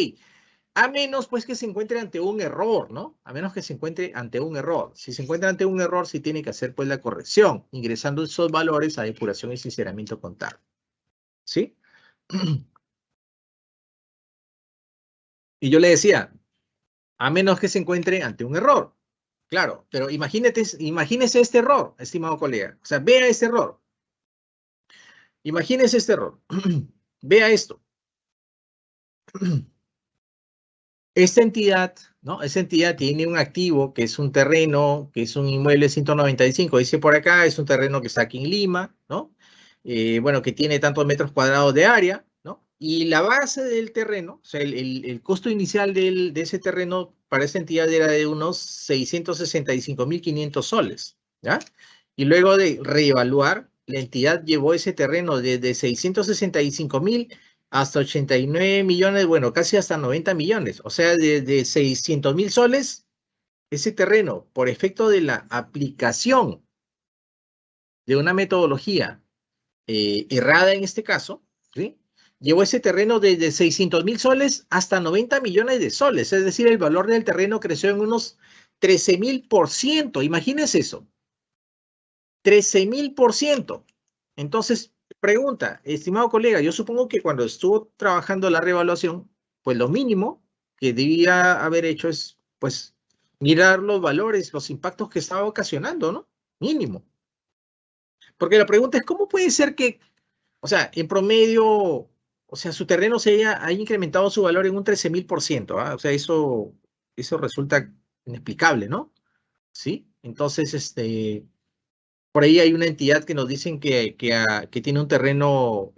Speaker 2: A menos, pues, que se encuentre ante un error, ¿no? A menos que se encuentre ante un error. Si se encuentra ante un error, sí tiene que hacer, pues, la corrección, ingresando esos valores a depuración y sinceramiento contable. ¿Sí? Y yo le decía, a menos que se encuentre ante un error. Claro, pero imagínese este error, estimado colega. O sea, vea este error. Imagínese este error. Vea esto. Esta entidad, ¿no? Esta entidad tiene un activo que es un terreno, que es un inmueble 195, dice por acá, es un terreno que está aquí en Lima, ¿no? Bueno, que tiene tantos metros cuadrados de área, ¿no? Y la base del terreno, o sea, el costo inicial de ese terreno para esta entidad era de unos 665.500 soles, ¿ya? Y luego de reevaluar, la entidad llevó ese terreno desde 665.000 hasta 89 millones, bueno, casi hasta 90 millones. O sea, de 600.000 soles, ese terreno, por efecto de la aplicación de una metodología errada en este caso, ¿sí? Llevó ese terreno desde 600.000 soles hasta 90 millones de soles. Es decir, el valor del terreno creció en unos 13.000%. Imagínense eso. 13.000%. Entonces, pregunta, estimado colega, yo supongo que cuando estuvo trabajando la reevaluación, pues lo mínimo que debía haber hecho es, pues, mirar los valores, los impactos que estaba ocasionando, ¿no? Mínimo. Porque la pregunta es, ¿cómo puede ser que, o sea, en promedio, o sea, su terreno se haya incrementado su valor en un 13.000%, ¿ah? O sea, eso resulta inexplicable, ¿no? ¿Sí? Entonces, por ahí hay una entidad que nos dicen que tiene un terreno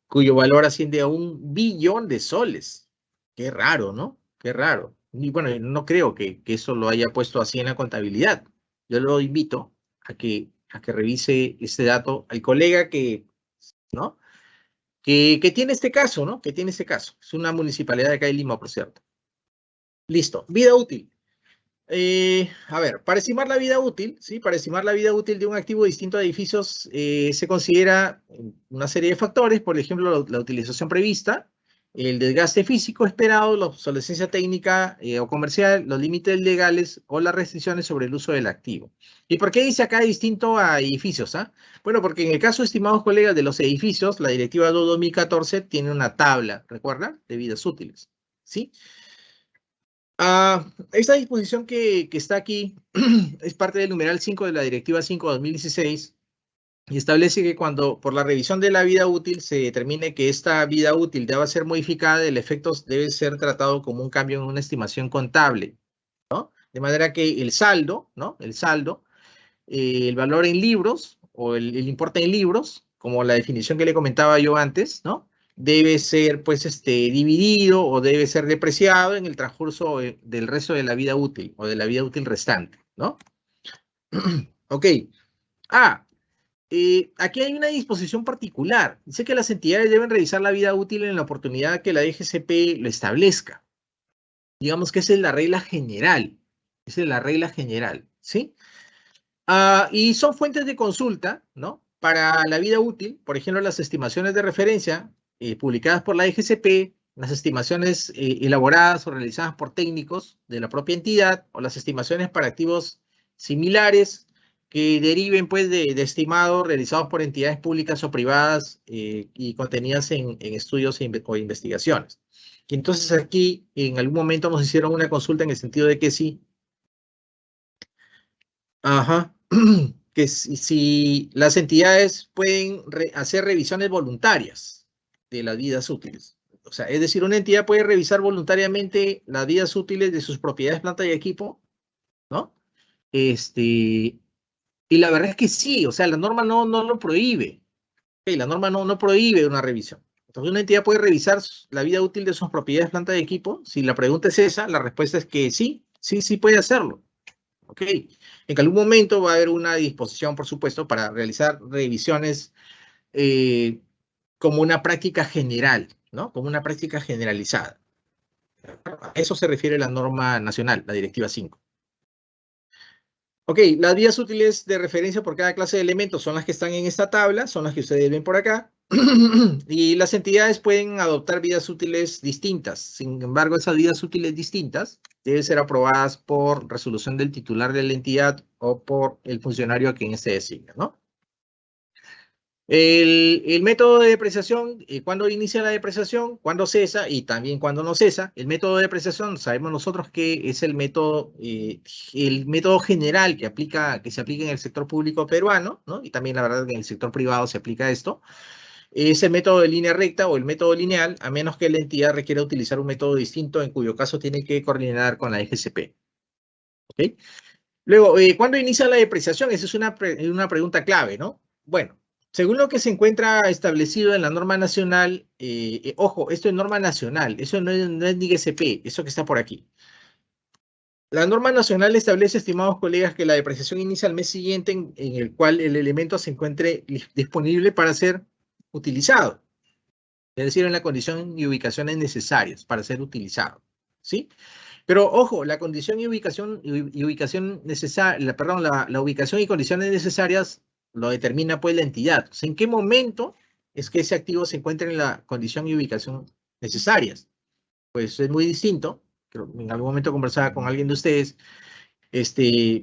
Speaker 2: cuyo valor asciende a 1 billón de soles. Qué raro, ¿no? Qué raro. Y bueno, no creo que eso lo haya puesto así en la contabilidad. Yo lo invito a que revise este dato al colega ¿no? Que tiene este caso, ¿no? Que tiene este caso. Es una municipalidad de acá de Lima, por cierto. Listo. Vida útil. A ver, para estimar la vida útil, ¿sí? Para estimar la vida útil de un activo distinto a edificios, se considera una serie de factores, por ejemplo, la utilización prevista, el desgaste físico esperado, la obsolescencia técnica o comercial, los límites legales o las restricciones sobre el uso del activo. ¿Y por qué dice acá distinto a edificios? Bueno, porque en el caso, estimados colegas, de los edificios, la Directiva 2014 tiene una tabla, ¿recuerdan? De vidas útiles, ¿sí? Esta disposición que está aquí es parte del numeral 5 de la Directiva 5/2016 y establece que cuando por la revisión de la vida útil se determine que esta vida útil deba ser modificada, el efecto debe ser tratado como un cambio en una estimación contable, ¿no? De manera que el saldo, ¿no? El saldo, el valor en libros o el importe en libros, como la definición que le comentaba yo antes, ¿no? Debe ser, pues, dividido o debe ser depreciado en el transcurso del resto de la vida útil o de la vida útil restante, ¿no? Ok. Aquí hay una disposición particular. Dice que las entidades deben revisar la vida útil en la oportunidad que la DGCP lo establezca. Digamos que esa es la regla general. Esa es la regla general, ¿sí? Y son fuentes de consulta, ¿no? Para la vida útil, por ejemplo, las estimaciones de referencia publicadas por la DGCP, las estimaciones elaboradas o realizadas por técnicos de la propia entidad, o las estimaciones para activos similares que deriven, pues, de estimados realizados por entidades públicas o privadas y contenidas en estudios o investigaciones. Y entonces aquí, en algún momento nos hicieron una consulta en el sentido de que sí. Ajá. Que si las entidades pueden hacer revisiones voluntarias de las vidas útiles. O sea, es decir, una entidad puede revisar voluntariamente las vidas útiles de sus propiedades, planta y equipo, ¿no? Y la verdad es que sí, o sea, la norma no lo prohíbe. Okay, la norma no prohíbe una revisión. Entonces, una entidad puede revisar la vida útil de sus propiedades, planta y equipo. Si la pregunta es esa, la respuesta es que sí puede hacerlo. ¿Ok? En algún momento va a haber una disposición, por supuesto, para realizar revisiones como una práctica general, ¿no? Como una práctica generalizada. A eso se refiere la norma nacional, la Directiva 5. Ok, las vías útiles de referencia por cada clase de elementos son las que están en esta tabla, son las que ustedes ven por acá. Y las entidades pueden adoptar vías útiles distintas. Sin embargo, esas vías útiles distintas deben ser aprobadas por resolución del titular de la entidad o por el funcionario a quien se designa, ¿no? El método de depreciación, ¿cuándo inicia la depreciación? ¿Cuándo cesa? Y también cuándo no cesa. El método de depreciación, sabemos nosotros que es el método general que se aplica en el sector público peruano, ¿no? Y también la verdad que en el sector privado se aplica esto. Es el método de línea recta o el método lineal, a menos que la entidad requiera utilizar un método distinto, en cuyo caso tiene que coordinar con la DGCP. ¿Ok? Luego, ¿cuándo inicia la depreciación? Esa es una pregunta clave, ¿no? Bueno, según lo que se encuentra establecido en la norma nacional, ojo, esto es norma nacional, eso no es DGCP, eso que está por aquí. La norma nacional establece, estimados colegas, que la depreciación inicia al mes siguiente en el cual el elemento se encuentre disponible para ser utilizado. Es decir, en la condición y ubicaciones necesarias para ser utilizado, ¿sí? Pero ojo, la condición y ubicación necesaria, perdón, la ubicación y condiciones necesarias lo determina pues la entidad. O sea, ¿en qué momento es que ese activo se encuentra en la condición y ubicación necesarias? Pues es muy distinto. Creo, en algún momento conversaba con alguien de ustedes,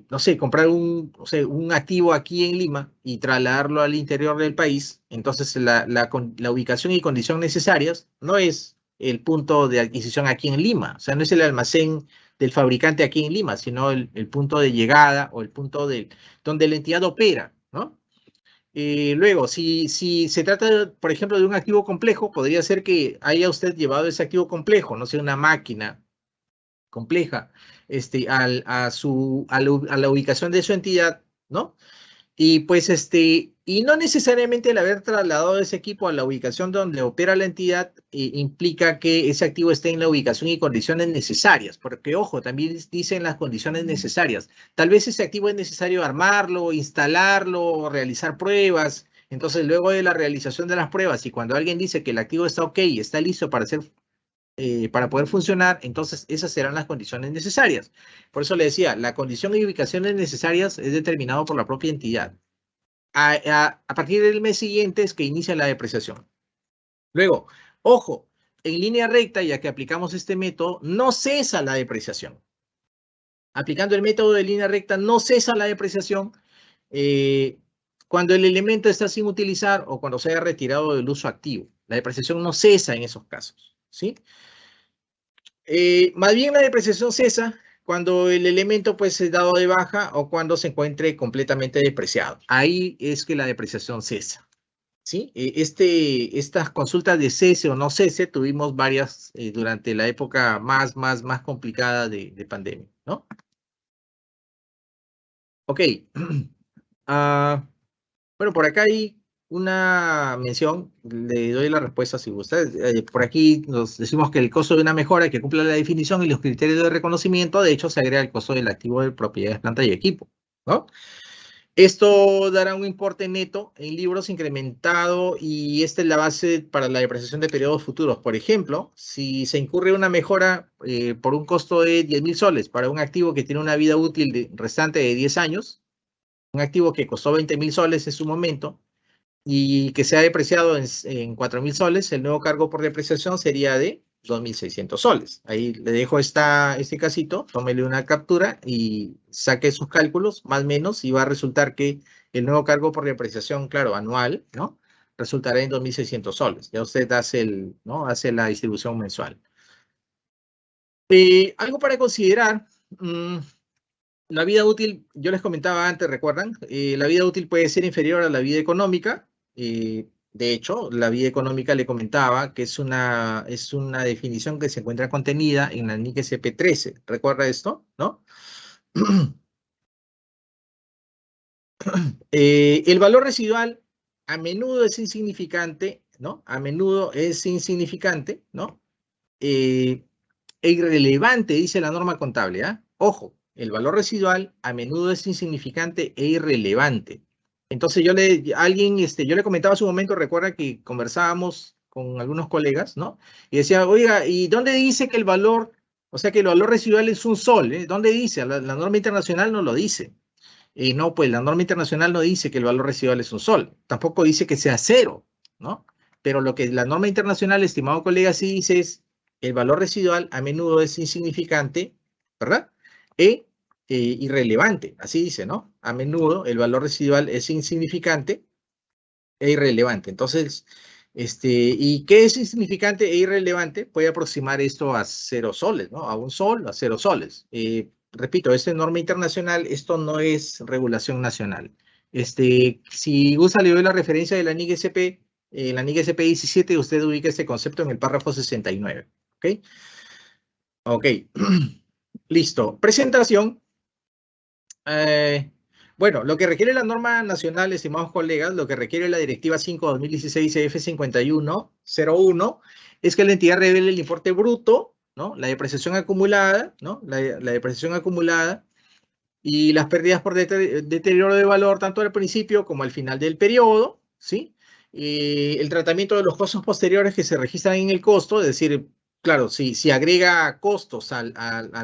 Speaker 2: no sé, comprar un activo aquí en Lima y trasladarlo al interior del país. Entonces, la ubicación y condición necesarias no es el punto de adquisición aquí en Lima, o sea, no es el almacén del fabricante aquí en Lima, sino el punto de llegada o el punto donde la entidad opera, ¿no? Luego, si se trata, por ejemplo, de un activo complejo, podría ser que haya usted llevado ese activo complejo, no sé, una máquina compleja, a la ubicación de su entidad, ¿no? Y pues, y no necesariamente el haber trasladado ese equipo a la ubicación donde opera la entidad implica que ese activo esté en la ubicación y condiciones necesarias, porque, ojo, también dicen las condiciones necesarias. Tal vez ese activo es necesario armarlo, instalarlo, realizar pruebas. Entonces, luego de la realización de las pruebas y cuando alguien dice que el activo está ok y está listo para poder funcionar, entonces esas serán las condiciones necesarias. Por eso le decía, la condición y ubicaciones necesarias es determinado por la propia entidad. A partir del mes siguiente es que inicia la depreciación. Luego, ojo, en línea recta, ya que aplicamos este método, no cesa la depreciación. Aplicando el método de línea recta, no cesa la depreciación cuando el elemento está sin utilizar o cuando se haya retirado del uso activo. La depreciación no cesa en esos casos, ¿sí? Más bien la depreciación cesa cuando el elemento pues es dado de baja o cuando se encuentre completamente depreciado. Ahí es que la depreciación cesa, ¿sí? Estas consultas de cese o no cese tuvimos varias durante la época más complicada de pandemia, ¿no? Ok. Bueno, por acá hay una mención, le doy la respuesta si gusta. Por aquí nos decimos que el costo de una mejora que cumpla la definición y los criterios de reconocimiento, de hecho, se agrega el costo del activo de propiedades, planta y equipo, ¿no? Esto dará un importe neto en libros incrementado y esta es la base para la depreciación de periodos futuros. Por ejemplo, si se incurre una mejora por un costo de 10.000 soles para un activo que tiene una vida útil restante de 10 años, un activo que costó 20.000 soles en su momento y que se ha depreciado en 4.000 soles, el nuevo cargo por depreciación sería de 2.600 soles. Ahí le dejo este casito, tómele una captura y saque sus cálculos, más o menos, y va a resultar que el nuevo cargo por depreciación, claro, anual, ¿no? Resultará en 2.600 soles. Ya usted ¿no? hace la distribución mensual. Algo para considerar, la vida útil, yo les comentaba antes, ¿recuerdan? La vida útil puede ser inferior a la vida económica. De hecho, la vida económica le comentaba que es una definición que se encuentra contenida en la NIC SP13. ¿Recuerda esto? ¿No? El valor residual a menudo es insignificante, ¿no? A menudo es insignificante, ¿no? E irrelevante, dice la norma contable, ¿ah? Ojo, el valor residual a menudo es insignificante e irrelevante. Entonces yo le comentaba hace un momento, recuerda que conversábamos con algunos colegas, ¿no? Y decía, oiga, ¿y dónde dice que el valor, o sea, que el valor residual es un sol? ¿Dónde dice? La norma internacional no lo dice. No, pues la norma internacional no dice que el valor residual es un sol. Tampoco dice que sea cero, ¿no? Pero lo que la norma internacional, estimado colega, sí dice es el valor residual a menudo es insignificante, ¿verdad? Irrelevante, así dice, ¿no? A menudo el valor residual es insignificante e irrelevante. Entonces, ¿y qué es insignificante e irrelevante? Puede aproximar esto a 0 soles, ¿no? A un sol, a 0 soles. Repito, esto es norma internacional, esto no es regulación nacional. Si gusta, le doy la referencia de la NIC SP, la NIC SP 17, usted ubica este concepto en el párrafo 69, ¿ok? Ok, listo. Presentación. Bueno, lo que requiere la norma nacional, estimados colegas, lo que requiere la Directiva 5-2016-EF5101 es que la entidad revele el importe bruto, ¿no? La depreciación acumulada, ¿no? La depreciación acumulada y las pérdidas por deterioro de valor tanto al principio como al final del periodo, ¿sí? El tratamiento de los costos posteriores que se registran en el costo, es decir, claro, si agrega costos a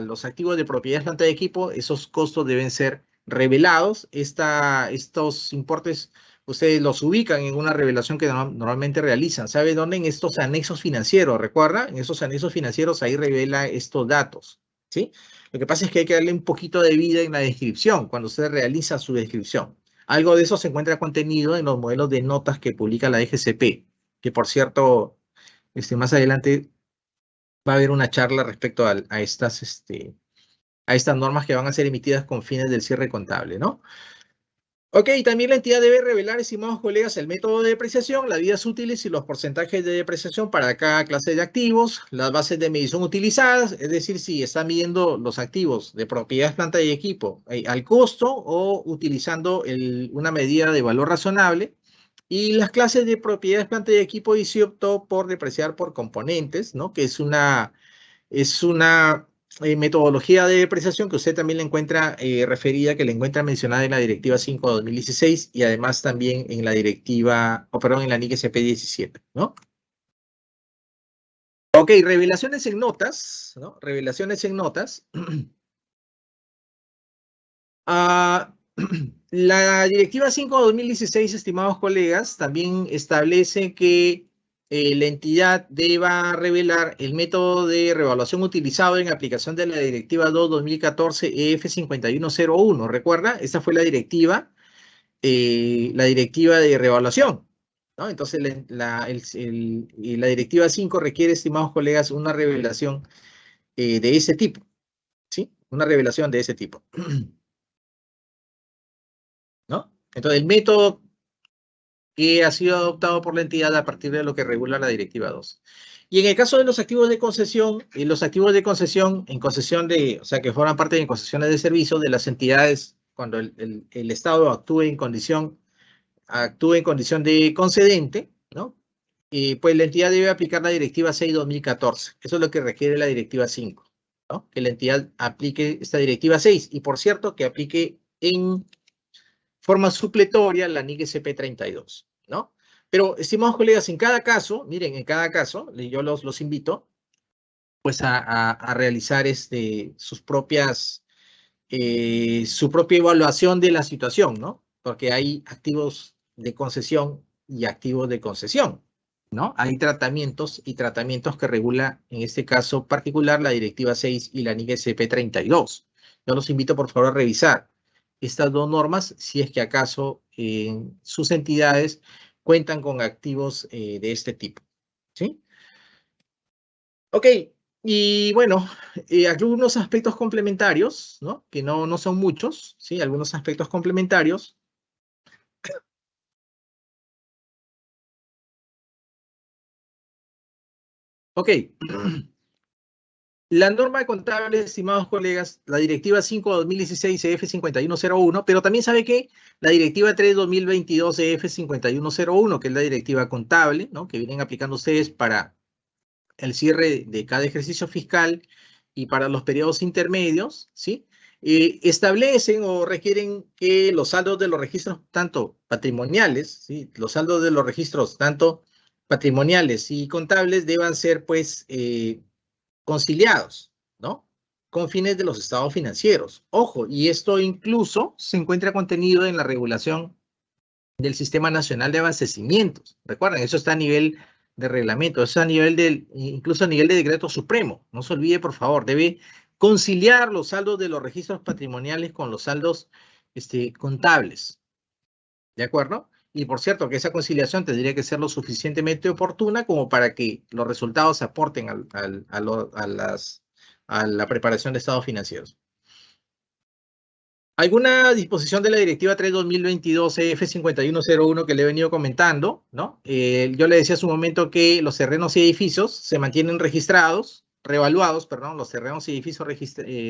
Speaker 2: los activos de propiedad, planta de equipo, esos costos deben ser revelados. Estos importes ustedes los ubican en una revelación que normalmente realizan. ¿Sabe dónde? En estos anexos financieros, ¿recuerda? En esos anexos financieros ahí revela estos datos, ¿sí? Lo que pasa es que hay que darle un poquito de vida en la descripción, cuando usted realiza su descripción. Algo de eso se encuentra contenido en los modelos de notas que publica la DGCP, que por cierto, más adelante va a haber una charla respecto a estas normas que van a ser emitidas con fines del cierre contable, ¿no? Ok, también la entidad debe revelar, estimados colegas, el método de depreciación, las vidas útiles y los porcentajes de depreciación para cada clase de activos, las bases de medición utilizadas, es decir, si están midiendo los activos de propiedad, planta y equipo al costo o utilizando una medida de valor razonable, y las clases de propiedad, planta y equipo y si optó por depreciar por componentes, ¿no? Que es una metodología de depreciación que usted también le encuentra referida, que le encuentra mencionada en la Directiva 5-2016 y además también en la Directiva, en la NIC SP 17, ¿no? Ok, revelaciones en notas, ¿no? Revelaciones en notas. La Directiva 5-2016, estimados colegas, también establece que la entidad deba revelar el método de revaluación utilizado en aplicación de la Directiva 2-2014 EF 5101. ¿Recuerda? Esa fue la directiva de revaluación, ¿no? Entonces, la Directiva 5 requiere, estimados colegas, una revelación de ese tipo, ¿sí? Una revelación de ese tipo, ¿no? Entonces, el método que ha sido adoptado por la entidad a partir de lo que regula la Directiva 2. Y en el caso de los activos de concesión, en concesión o sea, que forman parte de concesiones de servicio de las entidades, cuando el Estado actúe en condición de concedente, ¿no? Pues la entidad debe aplicar la Directiva 6-2014. Eso es lo que requiere la Directiva 5, ¿no? Que la entidad aplique esta Directiva 6. Y por cierto, que aplique en forma supletoria la NIC SP32, ¿no? Pero, estimados colegas, en cada caso, miren, en cada caso, yo los invito, pues, a realizar su propia evaluación de la situación, ¿no? Porque hay activos de concesión y activos de concesión, ¿no? Hay tratamientos que regula, en este caso particular, la Directiva 6 y la NIC SP32. Yo los invito, por favor, a revisar estas dos normas, si es que acaso sus entidades cuentan con activos de este tipo, ¿sí? Ok, y bueno, algunos aspectos complementarios, ¿no? Que no son muchos, ¿sí? Algunos aspectos complementarios. Ok. La norma contable, estimados colegas, la Directiva 5-2016 EF 5101, pero también sabe que la Directiva 3-2022 EF 5101, que es la Directiva contable, ¿no? Que vienen aplicando ustedes para el cierre de cada ejercicio fiscal y para los periodos intermedios, ¿sí? Establecen o requieren que los saldos de los registros tanto patrimoniales, ¿sí? Los saldos de los registros tanto patrimoniales y contables deban ser, pues, conciliados, ¿no? Con fines de los estados financieros. Ojo, y esto incluso se encuentra contenido en la regulación del Sistema Nacional de Abastecimientos. Recuerden, eso está a nivel de reglamento, eso a nivel incluso a nivel de decreto supremo. No se olvide, por favor, debe conciliar los saldos de los registros patrimoniales con los saldos contables. ¿De acuerdo? Y por cierto, que esa conciliación tendría que ser lo suficientemente oportuna como para que los resultados aporten a la preparación de estados financieros. ¿Alguna disposición de la Directiva 3-2022 EF 5101 que le he venido comentando, ¿no? Yo le decía hace un momento que los terrenos y edificios se mantienen registrados, los terrenos y edificios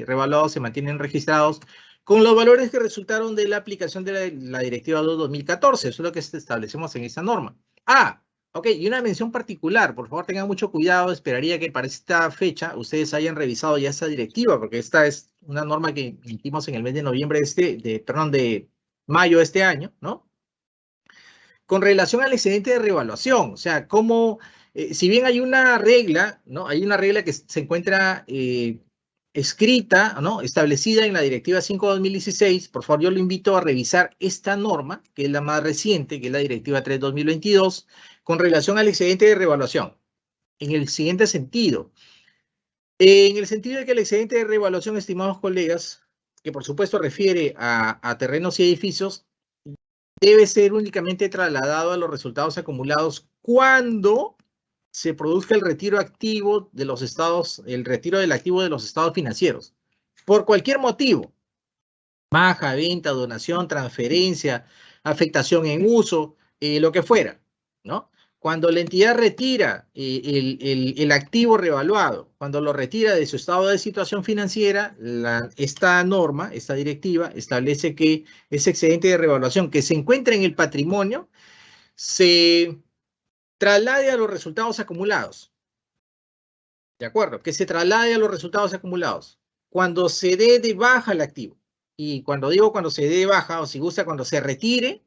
Speaker 2: revaluados se mantienen registrados con los valores que resultaron de la aplicación de la Directiva 2-2014. Eso es lo que establecemos en esta norma. Ok, y una mención particular, por favor tengan mucho cuidado, esperaría que para esta fecha ustedes hayan revisado ya esta directiva, porque esta es una norma que emitimos en el mes de noviembre de mayo de este año, ¿no? Con relación al excedente de revaluación, o sea, si bien hay una regla, ¿no? Hay una regla que se encuentra escrita, ¿no? Establecida en la Directiva 5-2016, por favor, yo lo invito a revisar esta norma, que es la más reciente, que es la Directiva 3-2022, con relación al excedente de revaluación, en el siguiente sentido. En el sentido de que el excedente de revaluación, estimados colegas, que por supuesto refiere a terrenos y edificios, debe ser únicamente trasladado a los resultados acumulados cuando se produzca el retiro activo de los estados, el retiro del activo de los estados financieros, por cualquier motivo, baja, venta, donación, transferencia, afectación en uso, lo que fuera, ¿no? Cuando la entidad retira el activo revaluado, cuando lo retira de su estado de situación financiera, esta norma, esta directiva, establece que ese excedente de revaluación que se encuentra en el patrimonio se traslade a los resultados acumulados. ¿De acuerdo? Que se traslade a los resultados acumulados. Cuando se dé de baja el activo. Y cuando digo cuando se dé de baja, o si gusta, cuando se retire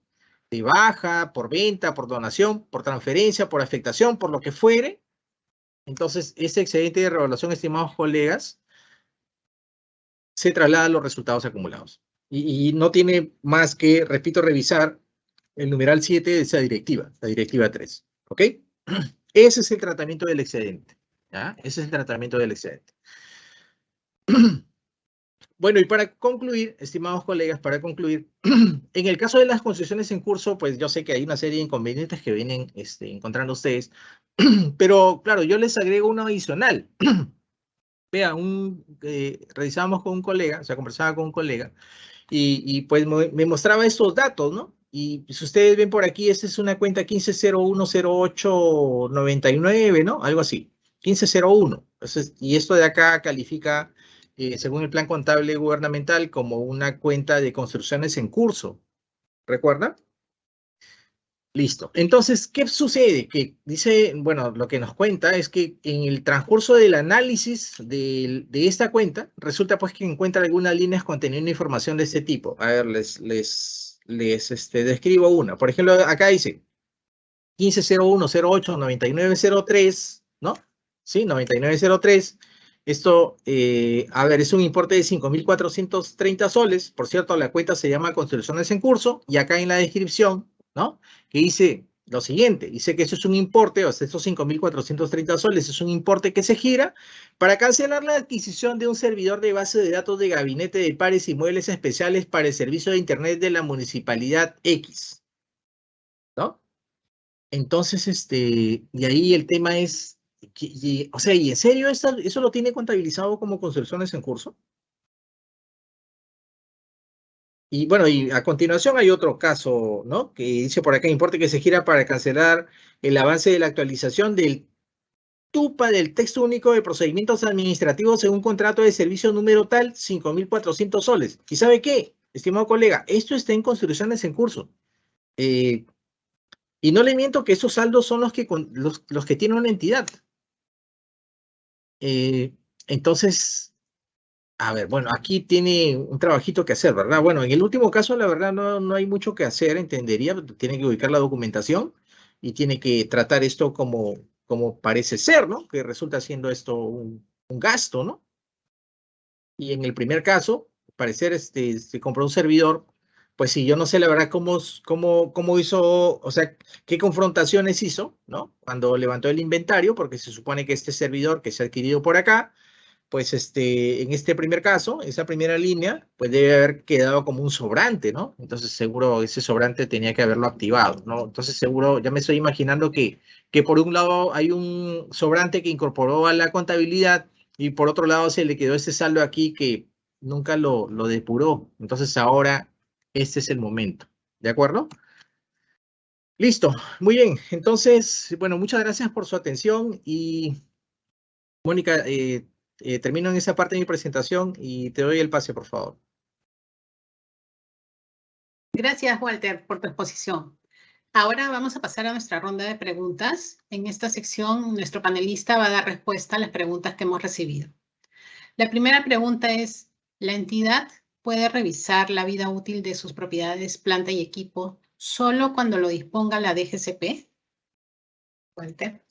Speaker 2: de baja, por venta, por donación, por transferencia, por afectación, por lo que fuere, entonces ese excedente de revaluación, estimados colegas, se traslada a los resultados acumulados. Y no tiene más que, repito, revisar el numeral 7 de esa directiva, la directiva 3. ¿Ok? Ese es el tratamiento del excedente. ¿Ya? Ese es el tratamiento del excedente. Bueno, y para concluir, estimados colegas, para concluir, en el caso de las concesiones en curso, pues yo sé que hay una serie de inconvenientes que vienen encontrando ustedes, pero claro, yo les agrego uno adicional. Vea, revisábamos con un colega, o sea, conversaba con un colega, y pues me mostraba estos datos, ¿no? Y si ustedes ven por aquí, esta es una cuenta 15010899, ¿no? Algo así, 1501. Entonces, y esto de acá califica, según el plan contable gubernamental, como una cuenta de construcciones en curso. ¿Recuerda? Listo. Entonces, ¿qué sucede? Que dice, bueno, lo que nos cuenta es que en el transcurso del análisis de esta cuenta, resulta pues que encuentra algunas líneas conteniendo información de este tipo. A ver, les describo una. Por ejemplo, acá dice 1501089903, ¿no? Sí, 9903. Esto, a ver, es un importe de 5.430 soles. Por cierto, la cuenta se llama Construcciones en Curso, y acá en la descripción, ¿no? Que dice lo siguiente, dice que eso es un importe, o sea, estos 5.430 soles es un importe que se gira para cancelar la adquisición de un servidor de base de datos de gabinete de pares y muebles especiales para el servicio de Internet de la Municipalidad X, ¿no? Entonces, y ahí el tema es, o sea, ¿y en serio eso lo tiene contabilizado como construcciones en curso? Y bueno, y a continuación hay otro caso, ¿no? Que dice por acá, importe que se gira para cancelar el avance de la actualización del TUPA, del texto único de procedimientos administrativos en un contrato de servicio número tal, 5.400 soles. ¿Y sabe qué, estimado colega? Esto está en construcciones en curso. Y no le miento que esos saldos son los que tiene una entidad. Entonces, a ver, bueno, aquí tiene un trabajito que hacer, ¿verdad? Bueno, en el último caso, la verdad, no hay mucho que hacer, entendería. Tiene que ubicar la documentación y tiene que tratar esto como parece ser, ¿no? Que resulta siendo esto un gasto, ¿no? Y en el primer caso, al parecer, se compró un servidor. Pues sí, yo no sé la verdad cómo hizo, o sea, qué confrontaciones hizo, ¿no? Cuando levantó el inventario, porque se supone que este servidor que se ha adquirido por acá, pues en este primer caso, esa primera línea, pues debe haber quedado como un sobrante, ¿no? Entonces seguro ese sobrante tenía que haberlo activado, ¿no? Entonces seguro, ya me estoy imaginando que por un lado hay un sobrante que incorporó a la contabilidad y por otro lado se le quedó ese saldo aquí que nunca lo depuró. Entonces ahora este es el momento, ¿de acuerdo? Listo, muy bien. Entonces, bueno, muchas gracias por su atención y Mónica, termino en esa parte de mi presentación y te doy el pase, por favor.
Speaker 1: Gracias, Walter, por tu exposición. Ahora vamos a pasar a nuestra ronda de preguntas. En esta sección, nuestro panelista va a dar respuesta a las preguntas que hemos recibido. La primera pregunta es, ¿la entidad puede revisar la vida útil de sus propiedades, planta y equipo solo cuando lo disponga la DGCP? Walter.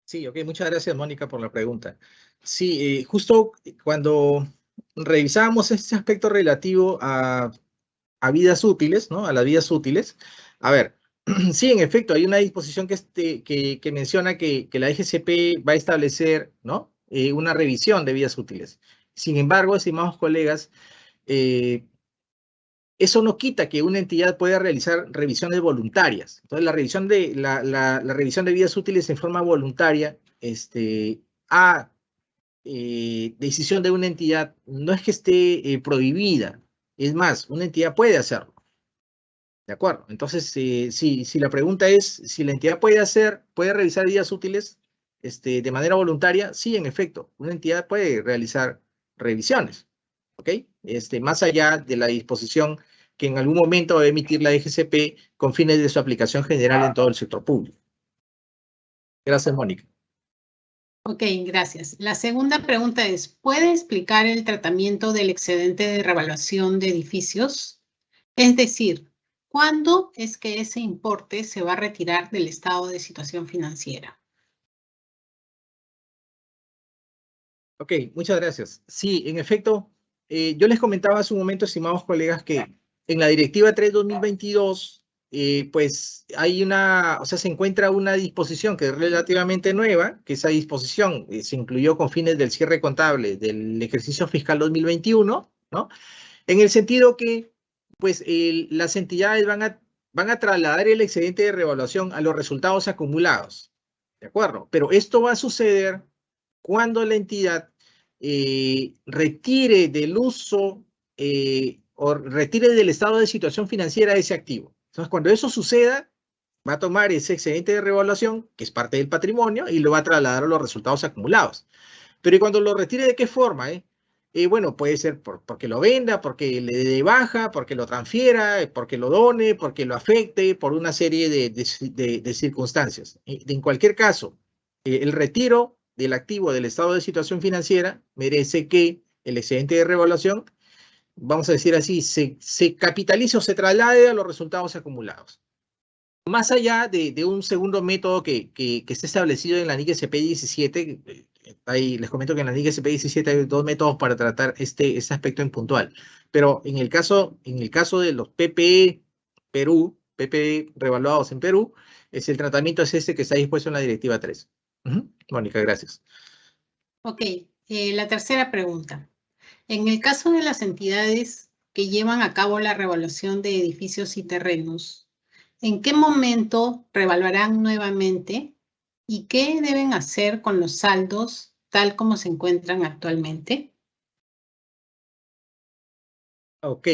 Speaker 2: Sí, ok, muchas gracias, Mónica, por la pregunta. Sí, justo cuando revisábamos este aspecto relativo a vidas útiles, ¿no? A las vidas útiles. A ver, sí, en efecto, hay una disposición que menciona que la DGCP va a establecer, ¿no? Una revisión de vidas útiles. Sin embargo, estimados colegas, eso no quita que una entidad pueda realizar revisiones voluntarias. Entonces, la revisión de vidas útiles en forma voluntaria, a decisión de una entidad, no es que esté prohibida. Es más, una entidad puede hacerlo. ¿De acuerdo? Entonces, si la pregunta es si la entidad puede revisar vidas útiles de manera voluntaria, sí, en efecto, una entidad puede realizar revisiones. ¿Ok? Más allá de la disposición que en algún momento va a emitir la DGCP con fines de su aplicación general en todo el sector público. Gracias, Mónica.
Speaker 1: Ok, gracias. La segunda pregunta es, ¿puede explicar el tratamiento del excedente de revaluación de edificios? Es decir, ¿cuándo es que ese importe se va a retirar del estado de situación financiera?
Speaker 2: Ok, muchas gracias. Sí, en efecto, yo les comentaba hace un momento, estimados colegas, que en la Directiva 3/2022 pues hay se encuentra una disposición que es relativamente nueva, que esa disposición se incluyó con fines del cierre contable del ejercicio fiscal 2021, ¿no? En el sentido que, pues, las entidades van a trasladar el excedente de revaluación a los resultados acumulados, ¿de acuerdo? Pero esto va a suceder cuando la entidad retire del uso o retire del estado de situación financiera ese activo. Entonces, cuando eso suceda, va a tomar ese excedente de revaluación, que es parte del patrimonio, y lo va a trasladar a los resultados acumulados. Pero ¿y cuando lo retire de qué forma? Bueno, puede ser porque lo venda, porque le dé baja, porque lo transfiera, porque lo done, porque lo afecte, por una serie de circunstancias. En cualquier caso, el retiro del activo del estado de situación financiera merece que el excedente de revaluación, vamos a decir así, se capitalice o se traslade a los resultados acumulados. Más allá de un segundo método que está establecido en la NIC SP 17, ahí les comento que en la NIC SP 17 hay dos métodos para tratar este aspecto en puntual. Pero en el caso de los PPE Perú, PPE revaluados en Perú, el tratamiento es este que está dispuesto en la Directiva 3. Mónica, gracias.
Speaker 1: Ok, la tercera pregunta. En el caso de las entidades que llevan a cabo la revaluación de edificios y terrenos, ¿en qué momento revaluarán nuevamente y qué deben hacer con los saldos tal como se encuentran actualmente?
Speaker 2: Ok.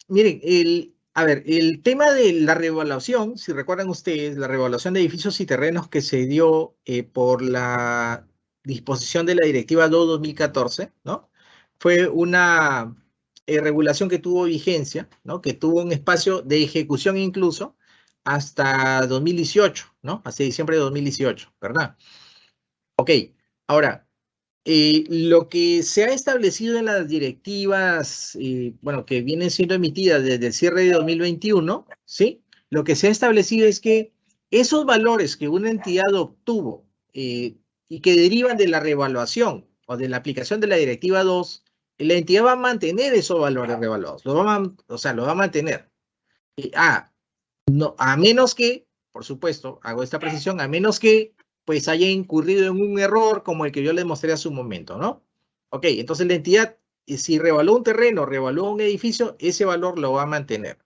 Speaker 2: Miren, el tema de la revaluación, si recuerdan ustedes, la revaluación de edificios y terrenos que se dio por la disposición de la Directiva 2/2014, ¿no? Fue una regulación que tuvo vigencia, ¿no? Que tuvo un espacio de ejecución incluso hasta 2018, ¿no? Hasta diciembre de 2018, ¿verdad? Ok, ahora, lo que se ha establecido en las directivas, bueno, que vienen siendo emitidas desde el cierre de 2021, ¿sí? Lo que se ha establecido es que esos valores que una entidad obtuvo y que derivan de la revaluación o de la aplicación de la Directiva 2, la entidad va a mantener esos valores revaluados, lo va a mantener. No, a menos que, por supuesto, hago esta precisión, a menos que pues haya incurrido en un error como el que yo les mostré hace un momento, ¿no? Ok, entonces la entidad, si revaluó un terreno, revaluó un edificio, ese valor lo va a mantener.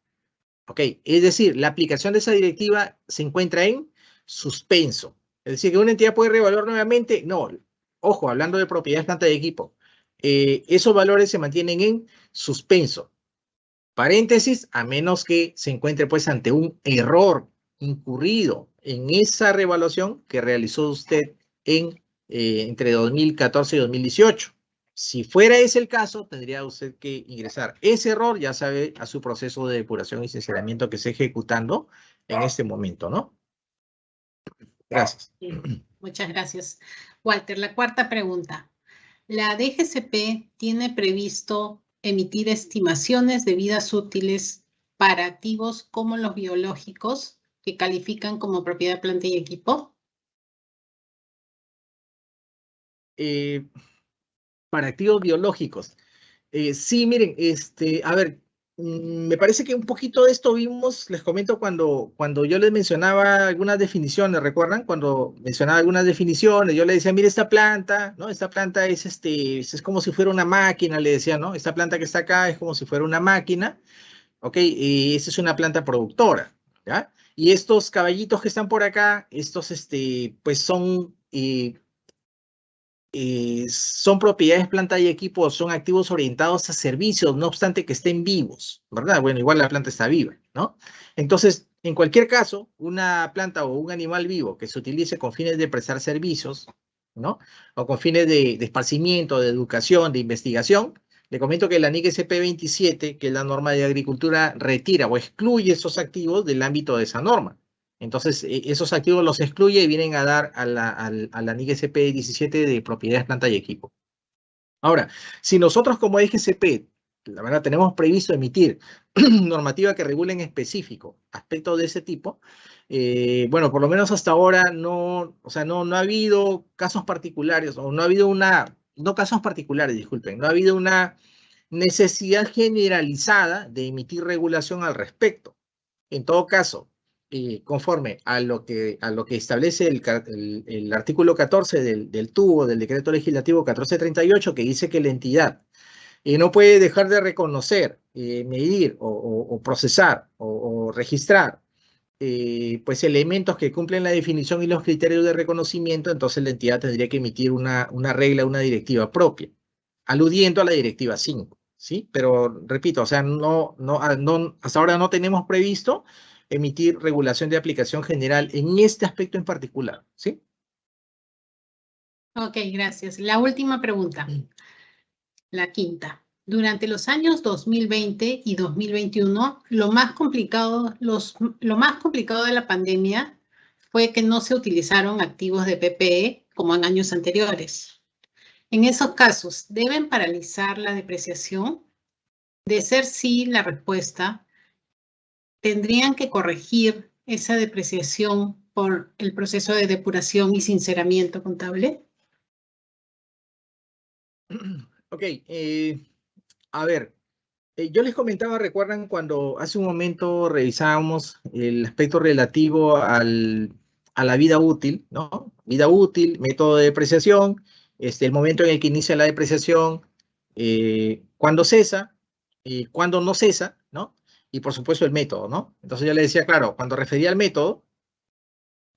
Speaker 2: Ok, es decir, la aplicación de esa directiva se encuentra en suspenso. Es decir, que una entidad puede revaluar nuevamente, no, ojo, hablando de propiedades, planta y equipo, esos valores se mantienen en suspenso. Paréntesis, a menos que se encuentre pues ante un error incurrido en esa revaluación que realizó usted entre 2014 y 2018. Si fuera ese el caso, tendría usted que ingresar ese error, ya sabe, a su proceso de depuración y sinceramiento que está ejecutando en este momento, ¿no? Gracias.
Speaker 1: Muchas gracias. Walter, la cuarta pregunta. La DGCP tiene previsto emitir estimaciones de vidas útiles para activos como los biológicos que califican como propiedad, planta y equipo.
Speaker 2: Para activos biológicos. Sí, miren, a ver, me parece que un poquito de esto vimos, les comento cuando yo les mencionaba algunas definiciones, ¿recuerdan? Cuando mencionaba algunas definiciones, yo le decía, mire esta planta, ¿no? Esta planta es como si fuera una máquina, le decía, ¿no? Esta planta que está acá es como si fuera una máquina, ¿ok? Y esta es una planta productora, ¿ya? Y estos caballitos que están por acá, estos, pues son propiedades, planta y equipo, son activos orientados a servicios, no obstante que estén vivos, ¿verdad? Bueno, igual la planta está viva, ¿no? Entonces, en cualquier caso, una planta o un animal vivo que se utilice con fines de prestar servicios, ¿no? O con fines de esparcimiento, de educación, de investigación, le comento que la NIC SP 27, que es la norma de agricultura, retira o excluye esos activos del ámbito de esa norma. Entonces, esos activos los excluye y vienen a dar a la NIC SP 17 de propiedades, planta y equipo. Ahora, si nosotros como DGCP, la verdad, tenemos previsto emitir normativa que regule en específico aspectos de ese tipo, bueno, por lo menos hasta ahora no ha habido casos particulares, o no ha habido no casos particulares, disculpen, no ha habido una necesidad generalizada de emitir regulación al respecto. En todo caso, conforme a lo que establece el artículo 14 del TUO, del Decreto Legislativo 1438, que dice que la entidad no puede dejar de reconocer, medir o procesar o registrar pues elementos que cumplen la definición y los criterios de reconocimiento, entonces la entidad tendría que emitir una regla, una directiva propia, aludiendo a la directiva 5, ¿sí? Pero repito, o sea, hasta ahora no tenemos previsto emitir regulación de aplicación general en este aspecto en particular, ¿sí?
Speaker 1: Ok, gracias. La última pregunta, la quinta. Durante los años 2020 y 2021, lo más complicado de la pandemia fue que no se utilizaron activos de PPE como en años anteriores. En esos casos, ¿deben paralizar la depreciación? De ser sí la respuesta, ¿tendrían que corregir esa depreciación por el proceso de depuración y sinceramiento contable?
Speaker 2: Ok, a ver, yo les comentaba, recuerdan cuando hace un momento revisábamos el aspecto relativo a la vida útil, ¿no? Vida útil, método de depreciación, el momento en el que inicia la depreciación, cuándo cesa, cuándo no cesa, ¿no? Y por supuesto el método, ¿no? Entonces yo les decía, claro, cuando refería al método,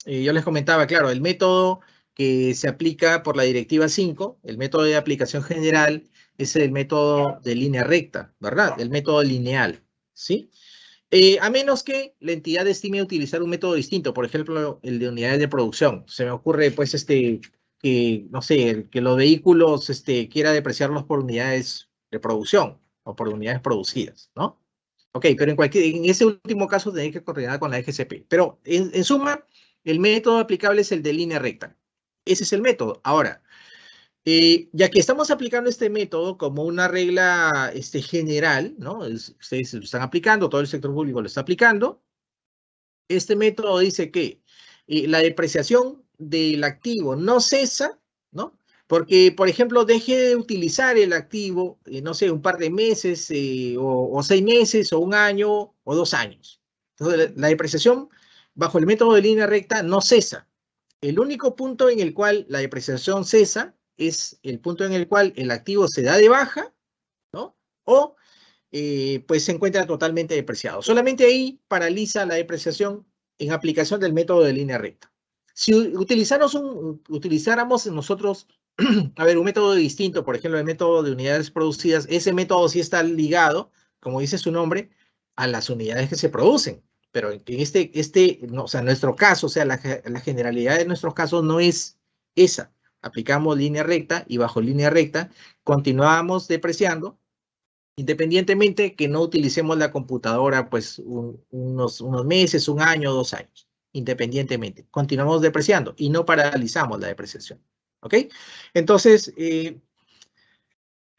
Speaker 2: yo les comentaba, claro, el método que se aplica por la Directiva 5, el método de aplicación general, es el método de línea recta, ¿verdad? El método lineal, ¿sí? A menos que la entidad estime utilizar un método distinto, por ejemplo, el de unidades de producción. Se me ocurre, pues, que, no sé, que los vehículos, quiera depreciarlos por unidades de producción o por unidades producidas, ¿no? Ok, pero en ese último caso tenéis que coordinar con la EGCP. Pero, en suma, el método aplicable es el de línea recta. Ese es el método. Ahora, ya que estamos aplicando este método como una regla general, ¿no? Ustedes lo están aplicando, todo el sector público lo está aplicando. Este método dice que la depreciación del activo no cesa, ¿no? Porque, por ejemplo, deje de utilizar el activo, no sé, un par de meses, o 6 meses, o un año, o 2 años. Entonces, la depreciación bajo el método de línea recta no cesa. El único punto en el cual la depreciación cesa es el punto en el cual el activo se da de baja, ¿no? O pues se encuentra totalmente depreciado. Solamente ahí paraliza la depreciación en aplicación del método de línea recta. Si utilizáramos nosotros, a ver, un método distinto, por ejemplo, el método de unidades producidas, ese método sí está ligado, como dice su nombre, a las unidades que se producen. Pero en no, o sea, nuestro caso, o sea, la generalidad de nuestros casos no es esa. Aplicamos línea recta y bajo línea recta continuamos depreciando, independientemente que no utilicemos la computadora pues unos meses, un año, 2 años, independientemente. Continuamos depreciando y no paralizamos la depreciación. ¿Ok? Entonces,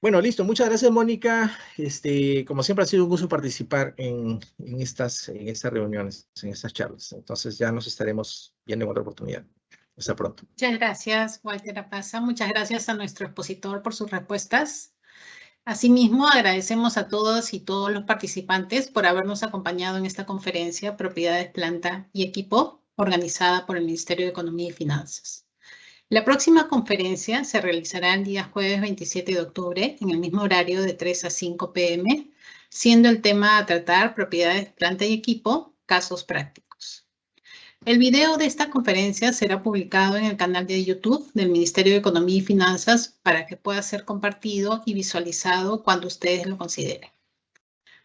Speaker 2: bueno, listo. Muchas gracias, Mónica. Como siempre ha sido un gusto participar en estas reuniones, en estas charlas. Entonces ya nos estaremos viendo en otra oportunidad. Hasta pronto.
Speaker 1: Muchas gracias, Walter Apaza. Muchas gracias a nuestro expositor por sus respuestas. Asimismo, agradecemos a todos y todos los participantes por habernos acompañado en esta conferencia Propiedades, Planta y Equipo, organizada por el Ministerio de Economía y Finanzas. La próxima conferencia se realizará el día jueves 27 de octubre en el mismo horario de 3 a 5 p.m., siendo el tema a tratar Propiedades, Planta y Equipo, casos prácticos. El video de esta conferencia será publicado en el canal de YouTube del Ministerio de Economía y Finanzas para que pueda ser compartido y visualizado cuando ustedes lo consideren.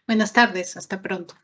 Speaker 1: Buenas tardes, hasta pronto.